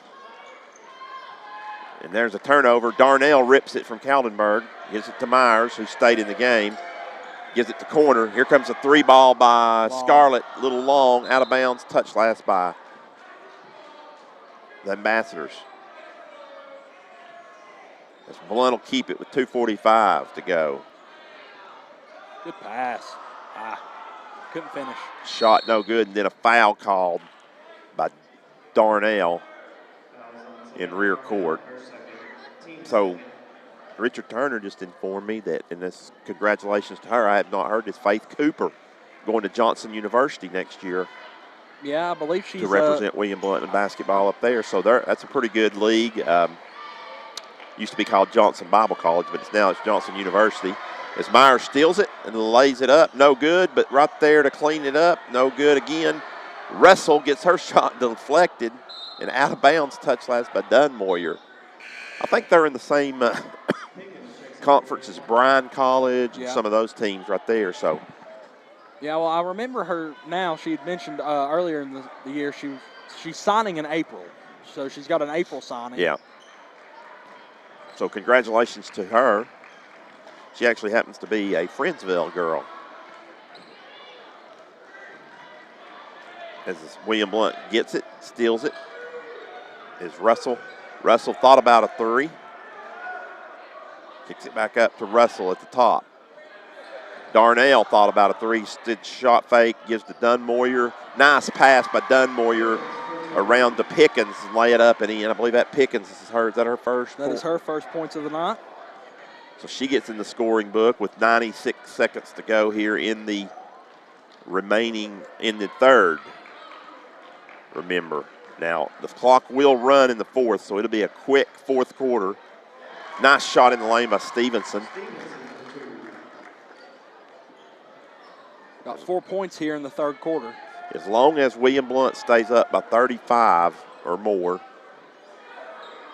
and there's a turnover. Darnell rips it from Kaldenberg, gives it to Myers, who stayed in the game. Gives it to corner. Here comes a 3-ball by Scarlett, a little long, out of bounds, touch last by the Ambassadors. As Blount will keep it with 2:45 to go. Good pass. Couldn't finish. Shot no good, and then a foul called by Darnell in rear court. So Richard Turner just informed me that, and this congratulations to her, I have not heard this, Faith Cooper going to Johnson University next year. Yeah, I believe she's to represent William Blount in basketball up there. So that's a pretty good league. Used to be called Johnson Bible College, but it's Johnson University. As Myers steals it and lays it up, no good, but right there to clean it up, no good again. Russell gets her shot deflected and out of bounds, touch last by Dunmoyer. I think they're in the same conference as Bryan College and some of those teams right there. So. Yeah, well, I remember her now. She had mentioned earlier in the year she's signing in April. So she's got an April signing. Yeah. So congratulations to her. She actually happens to be a Friendsville girl. As William Blount gets it, steals it, is Russell. Russell thought about a three. Kicks it back up to Russell at the top. Darnell thought about a three, did shot fake, gives to Dunmoyer. Nice pass by Dunmoyer around to Pickens and lay it up and in. I believe that Pickens is her. Is that her first? That is her first points of the night. So she gets in the scoring book with 96 seconds to go here in the third. Remember, now the clock will run in the fourth, so it'll be a quick fourth quarter. Nice shot in the lane by Stevenson. Got 4 points here in the third quarter. As long as William Blount stays up by 35 or more,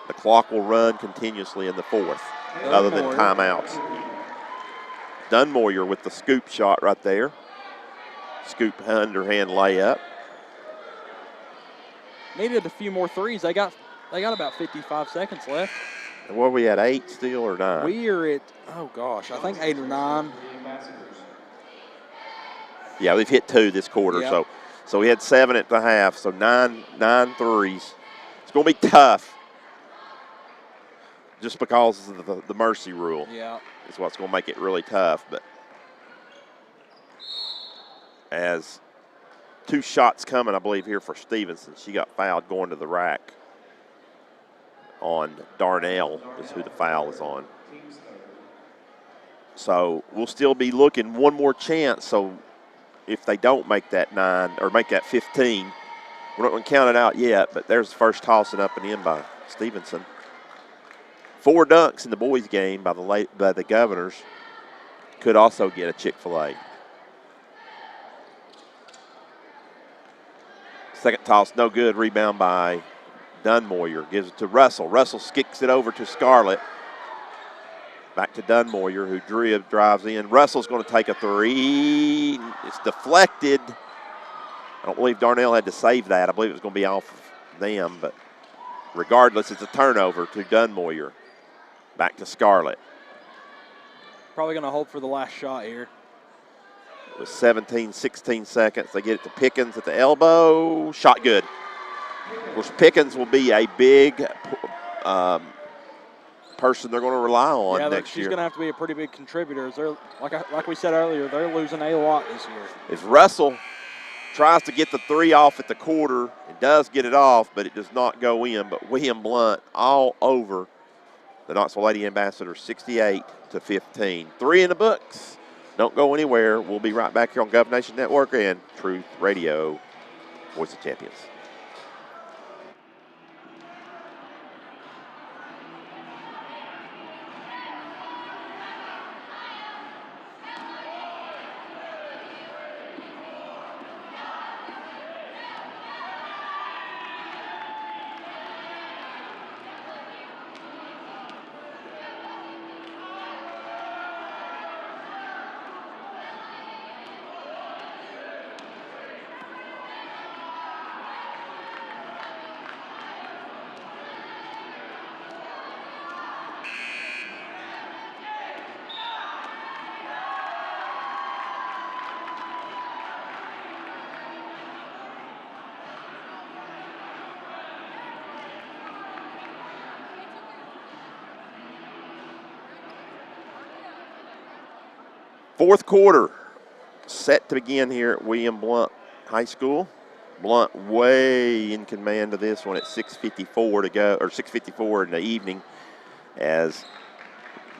the clock will run continuously in the fourth, other than timeouts. Dunmoyer with the scoop shot right there. Scoop underhand layup. Needed a few more threes. They got about 55 seconds left. And what are we at, 8 still or 9? We are at, I think 8 or 9. Yeah, we've hit 2 this quarter, so we had 7 at the half, so nine threes. It's going to be tough just because of the mercy rule. Yeah. Is what's going to make it really tough. But as 2 shots coming, I believe, here for Stevenson. She got fouled going to the rack on Darnell is who the foul is on. So we'll still be looking one more chance. So if they don't make that 9 or make that 15, we're not going to count it out yet, but there's the first tossing up and in by Stevenson. 4 dunks in the boys' game by the Governors. Could also get a Chick-fil-A. Second toss, no good. Rebound by Dunmoyer. Gives it to Russell. Russell kicks it over to Scarlett. Back to Dunmoyer, who drives in. Russell's going to take a three. It's deflected. I don't believe Darnell had to save that. I believe it was going to be off of them, but regardless, it's a turnover to Dunmoyer. Back to Scarlett. Probably going to hold for the last shot here. With 16 seconds, they get it to Pickens at the elbow. Shot good. Of course, Pickens will be a big person they're going to rely on next year. She's going to have to be a pretty big contributor. They're, like we said earlier, they're losing a lot this year. As Russell tries to get the 3 off at the quarter, it does get it off, but it does not go in. But William Blount all over the Knoxville Lady Ambassadors, 68-15. 3 in the books. Don't go anywhere. We'll be right back here on Gov Nation Network and Truth Radio, Voice of Champions. Fourth quarter set to begin here at William Blount High School. Blount way in command of this one at 6:54 to go, or 6:54 in the evening, as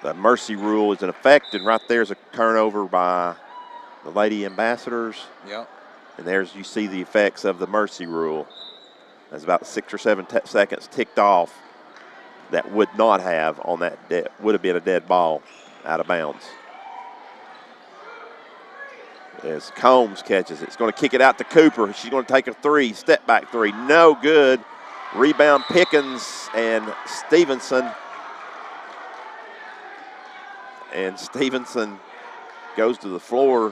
the mercy rule is in effect, and right there's a turnover by the Lady Ambassadors. Yep. And there's, you see the effects of the mercy rule. That's about 6 or 7 seconds ticked off that would not have on that, would have been a dead ball out of bounds. As Combs catches it, it's going to kick it out to Cooper. She's going to take a three, step back three, no good. Rebound Pickens and Stevenson. And Stevenson goes to the floor.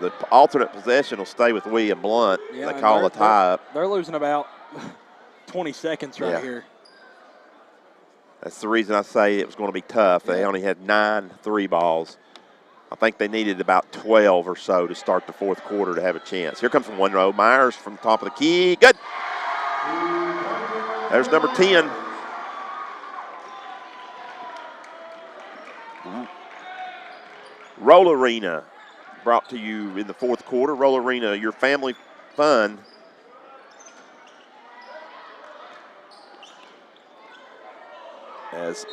The alternate possession will stay with William Blount. Yeah, they call a tie up. They're losing about 20 seconds right here. That's the reason I say it was going to be tough. They Yeah. only had 9 3 balls. I think they needed about 12 or so to start the fourth quarter to have a chance. Here comes from one row. Myers from the top of the key. Good. There's number 10. Roll Arena brought to you in the fourth quarter. Roll Arena, your family fun. As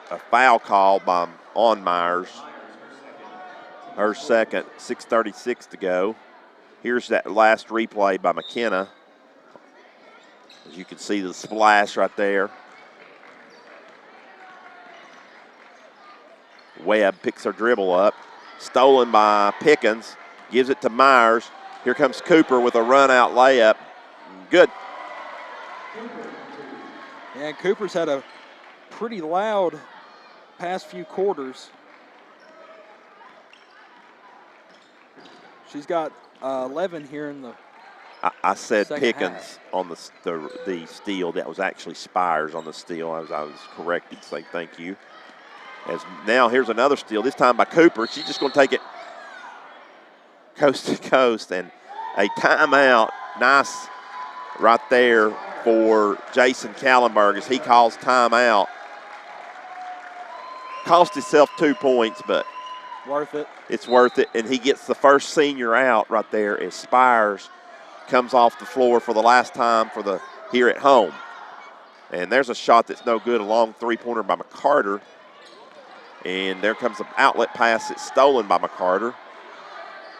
a foul call on Myers. Her second, 6:36 to go. Here's that last replay by McKenna. As you can see the splash right there. Webb picks her dribble up. Stolen by Pickens. Gives it to Myers. Here comes Cooper with a run-out layup. Good. Yeah, Cooper's had a pretty loud past few quarters. She's got 11 here in the I said second Pickens half. on the steal. That was actually Spires on the steal. I was corrected. Say thank you. As now here's another steal, this time by Cooper. She's just going to take it coast to coast, and a timeout. Nice right there for Jason Kallenberg as he calls timeout. Cost himself 2 points, but worth it. it's worth it, and he gets the first senior out right there as Spires comes off the floor for the last time for the here at home. And there's a shot that's no good, a long three-pointer by McCarter. And there comes an outlet pass that's stolen by McCarter.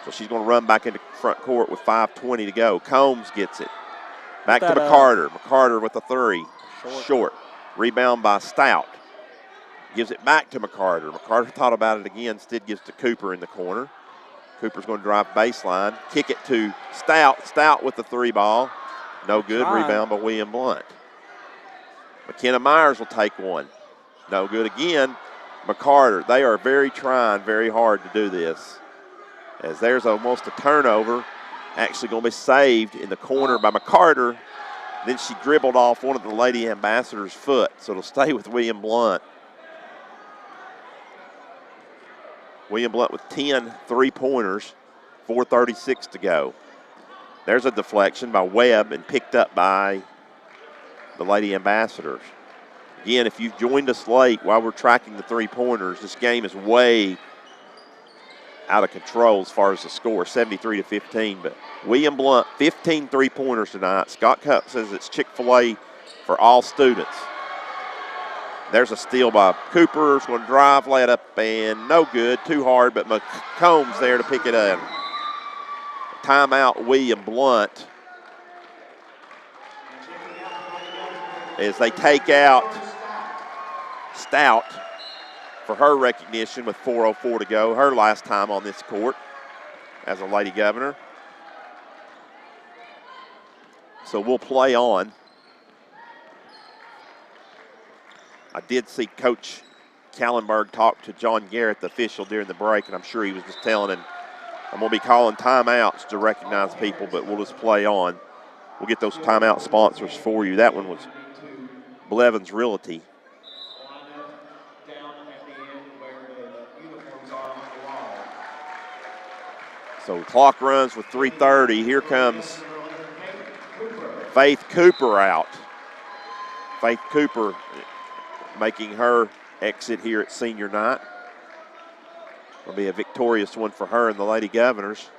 So she's going to run back into front court with 5:20 to go. Combs gets it. Back to McCarter. McCarter with a three. Short. Rebound by Stout. Gives it back to McCarter. McCarter thought about it again. Instead gives to Cooper in the corner. Cooper's going to drive baseline. Kick it to Stout. Stout with the three ball. No good. Rebound by William Blount. McKenna Myers will take one. No good again. McCarter, they are trying very hard to do this. As there's almost a turnover, actually going to be saved in the corner by McCarter. Then she dribbled off one of the Lady Ambassadors' foot, so it'll stay with William Blount. William Blount with 10 3-pointers, 4:36 to go. There's a deflection by Webb and picked up by the Lady Ambassadors. Again, if you've joined us late while we're tracking the three-pointers, this game is way out of control as far as the score, 73-15. But William Blount, 15 three-pointers tonight. Scott Cup says it's Chick-fil-A for all students. There's a steal by Cooper. It's going to drive, lay it up, and no good. Too hard, but McCombs there to pick it up. Timeout, William Blount. As they take out Stout for her recognition with 4:04 to go, her last time on this court as a Lady Governor. So we'll play on. I did see Coach Kallenberg talk to John Garrett, the official, during the break, and I'm sure he was just telling him, I'm going to be calling timeouts to recognize people, but we'll just play on. We'll get those timeout sponsors for you. That one was Blevins Realty. So clock runs with 3:30. Here comes Faith Cooper out. Faith Cooper making her exit here at senior night. Will be a victorious one for her and the Lady Governors.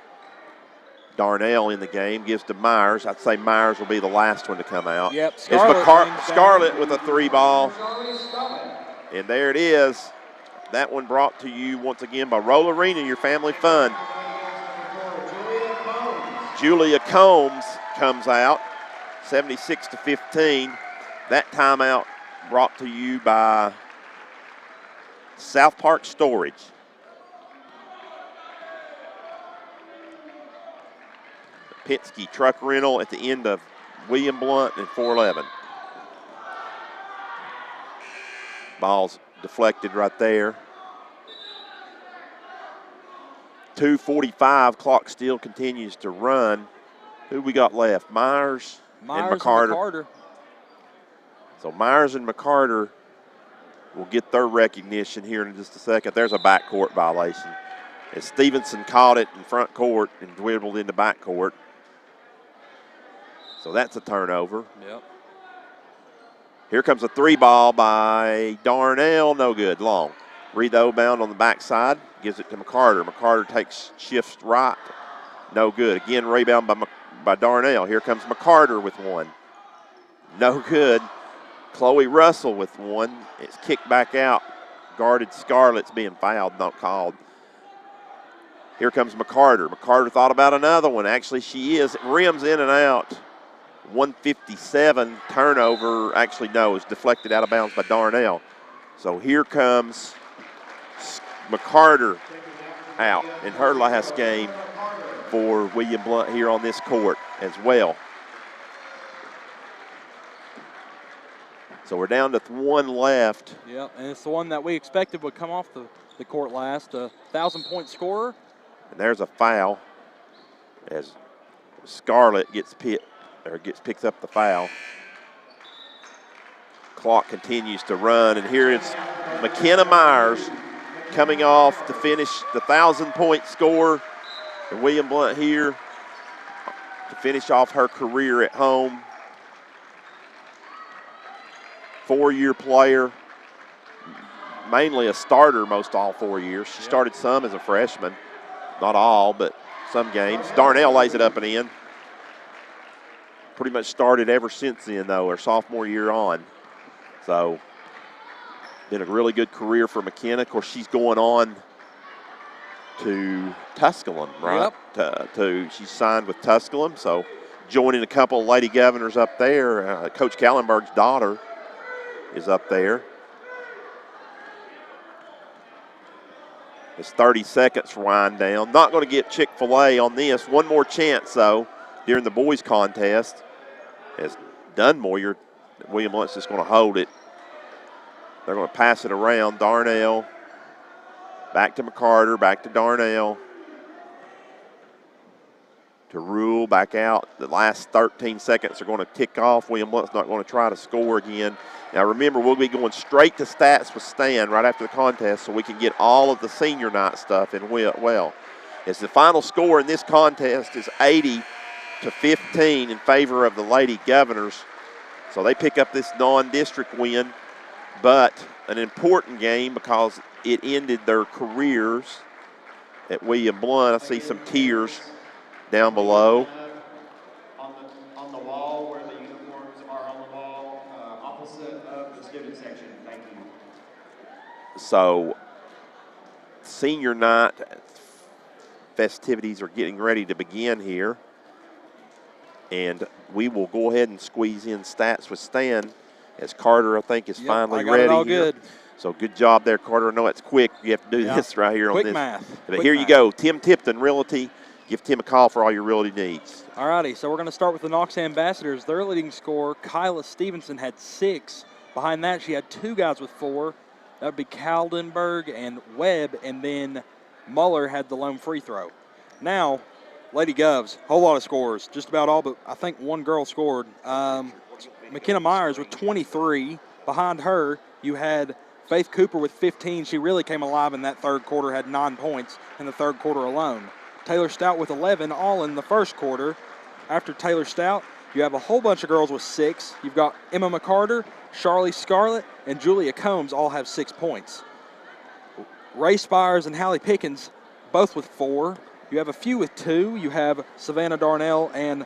Darnell in the game. Gives to Myers. I'd say Myers will be the last one to come out. Yep, It's Scarlett. Scarlett with a 3-ball. And there it is. That one brought to you once again by Roll Arena, your family fun. Julia Combs comes out, 76-15. That timeout brought to you by South Park Storage. Penske Truck Rental at the end of William Blount and 411. Ball's deflected right there. 2:45, clock still continues to run. Who we got left? Myers and McCarter. So Myers and McCarter will get their recognition here in just a second. There's a backcourt violation. As Stevenson caught it in front court and dribbled into backcourt. So that's a turnover. Yep. Here comes a 3-ball by Darnell. No good. Long. Reed Bound on the backside. Gives it to McCarter. McCarter shifts right. No good. Again, rebound by Darnell. Here comes McCarter with one. No good. Chloe Russell with one. It's kicked back out. Guarded Scarlett's being fouled, not called. Here comes McCarter. McCarter thought about another one. Actually, she is. Rims in and out. 157 turnover. Actually, no, it's deflected out of bounds by Darnell. So here comes McCarter out in her last game for William Blount here on this court as well. So we're down to one left. Yep, and it's the one that we expected would come off the court last, a 1,000-point scorer. And there's a foul as Scarlett picks up the foul. Clock continues to run, and here is McKenna Myers coming off to finish the 1,000-point score. And William Blount here to finish off her career at home. 4-year player, mainly a starter most all 4 years. She started some as a freshman, not all, but some games. Darnell lays it up and in. Pretty much started ever since then, though, her sophomore year on. So, been a really good career for McKenna. Of course, she's going on to Tusculum, right? Yep. She's signed with Tusculum, so joining a couple of Lady Governors up there. Coach Kallenberg's daughter is up there. It's 30 seconds for wind down. Not going to get Chick-fil-A on this. One more chance, though, during the boys' contest. As Dunmoyer, William Blount's just going to hold it. They're going to pass it around. Darnell, back to McCarter, back to Darnell. To Rule, back out. The last 13 seconds are going to tick off. William Blount's not going to try to score again. Now remember, we'll be going straight to stats with Stan right after the contest so we can get all of the senior night stuff in well. As the final score in this contest is 80-15 in favor of the Lady Governors. So they pick up this non-district win, but an important game because it ended their careers at William Blount. I see some tears down below. On the wall where the uniforms are on the wall, opposite of the student section. Thank you. So senior night festivities are getting ready to begin here. And we will go ahead and squeeze in stats with Stan as Carter, I think, is finally ready. It all here. good. So good job there, Carter. I know it's quick. You have to do this right here quick on this. Math. But here you go. Tim Tipton, Realty. Give Tim a call for all your realty needs. All righty, so we're going to start with the Knox Ambassadors. Their leading scorer, Kyla Stevenson, had 6. Behind that, she had 2 guys with 4. That would be Kaldenberg and Webb, and then Muller had the lone free throw. Now, Lady Govs, whole lot of scores, just about all but I think one girl scored. McKenna Myers with 23. Behind her, you had Faith Cooper with 15. She really came alive in that third quarter, had 9 points in the third quarter alone. Taylor Stout with 11, all in the first quarter. After Taylor Stout, you have a whole bunch of girls with 6. You've got Emma McCarter, Charlie Scarlett, and Julia Combs all have 6 points. Ray Spires and Hallie Pickens both with 4. You have a few with 2. You have Savannah Darnell and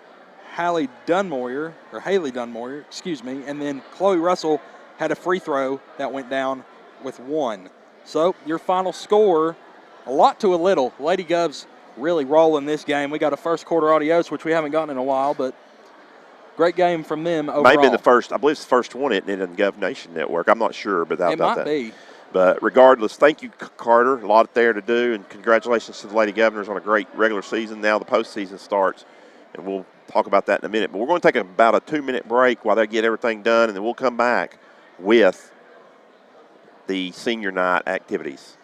Haley Dunmoyer, excuse me, and then Chloe Russell had a free throw that went down with 1. So your final score, a lot to a little. Lady Govs really rolling this game. We got a first quarter adios, which we haven't gotten in a while, but great game from them overall. Maybe the first, I believe it's the first one in the Gov Nation Network. I'm not sure, but it might be. But regardless, thank you, Carter. A lot there to do, and congratulations to the Lady Governors on a great regular season. Now the postseason starts, and we'll talk about that in a minute. But we're going to take about a 2-minute break while they get everything done, and then we'll come back with the senior night activities.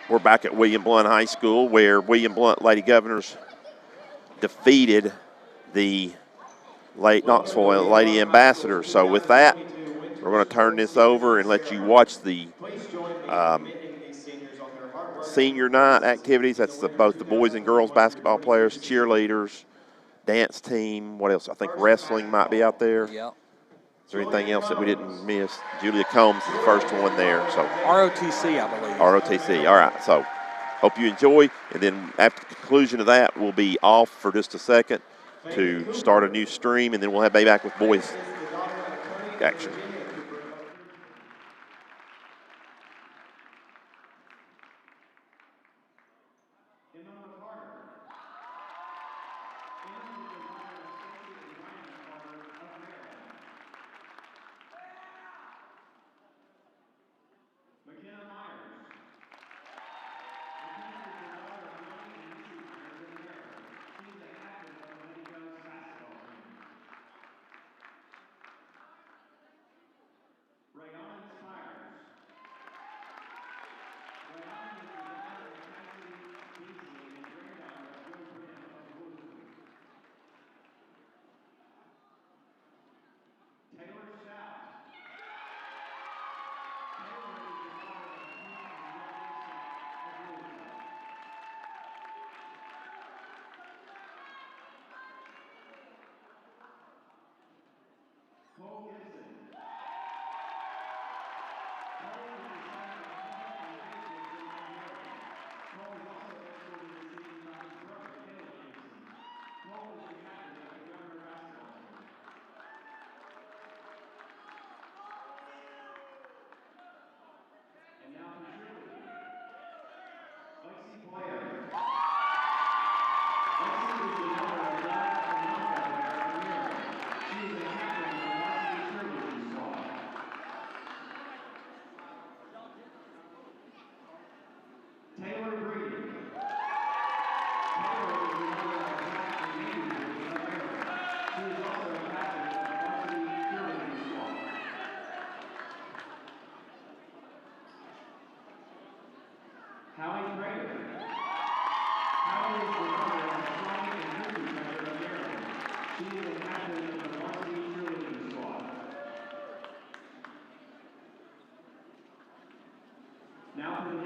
We're back at William Blount High School, where William Blount Lady Governors defeated the Knoxville Lady Ambassadors. So with that, we're going to turn this over and let you watch the senior night activities. That's both the boys and girls basketball players, cheerleaders, dance team. What else? I think wrestling might be out there. Yep. Is there anything else that we didn't miss? Julia Combs is the first one there. So ROTC, I believe. ROTC. All right. So hope you enjoy. And then after the conclusion of that, we'll be off for just a second to start a new stream, and then we'll have back with boys action.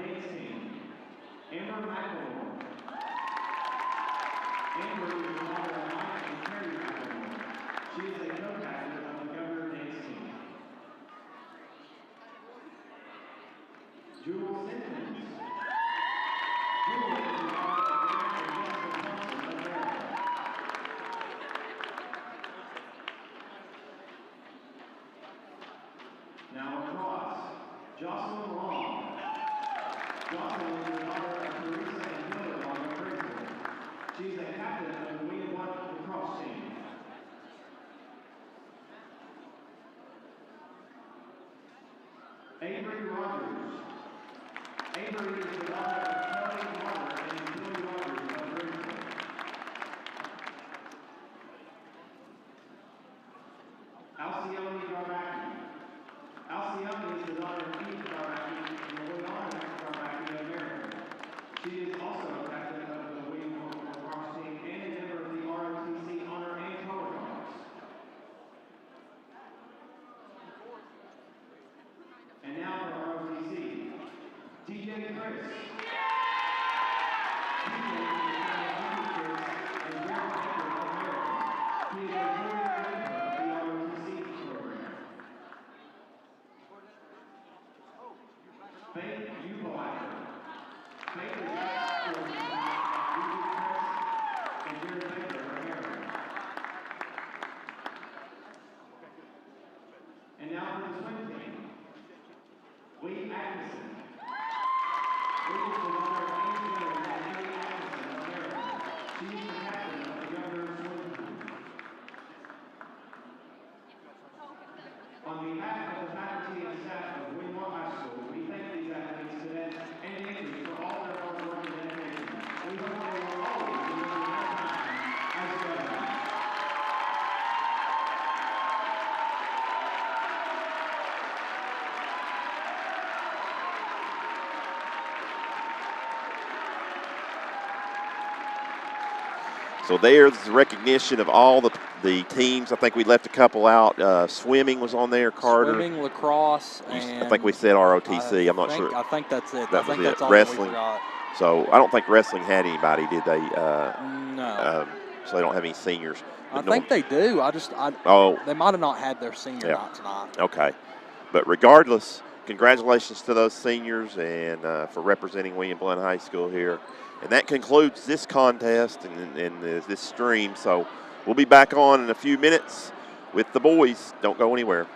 Days team, Amber McElroy. Amber is the daughter of Mike and Terry McElroy. She is a co-captain of the Governor Days team. Jewel Simmons. Jewel is the daughter of Grant and Jessica Thompson of Maryland. Now across, Jocelyn Long. Jocelyn is the daughter of Teresa and Billy Long of Bridgeville. She's a captain of the William Blount lacrosse team. Avery Rogers. Avery is the daughter of Kelly Carter and Billy Rogers of Bridgeville. Alcione Garmacki. Alcione is the daughter of Keith Garmacki and Leona Garmacki of Maryland. She is also a captain of the William Blount lacrosse team and a member of the ROTC Honor and Color Guards. And now for ROTC, TJ Chris. TJ is the and Jared Baker of Maryland. He is a four-year member of the ROTC program. Faith Ubelacker. Faith is a TJ Chris and Jared Baker of Maryland. And now for the swim team, Lee Atkinson. Lee is the daughter of Angela and Haley Atkinson of Maryland. She is the captain of the Governor swim team. On behalf of the faculty and staff of William High School, we thank these athletes today and the injuries for all their hard work and dedication. We hope they will always remember their time as governors. So there's recognition of all the teams. I think we left a couple out. Swimming was on there, Carter. Swimming, lacrosse, and I think we said ROTC. I'm not sure. I think that's it. That I think was it. that's all Wrestling. we forgot. So I don't think wrestling had anybody, did they? No. So they don't have any seniors. I think they do. They might have not had their senior night tonight. Okay. But regardless, congratulations to those seniors and for representing William Blount High School here. And that concludes this contest and this stream. So we'll be back on in a few minutes with the boys. Don't go anywhere.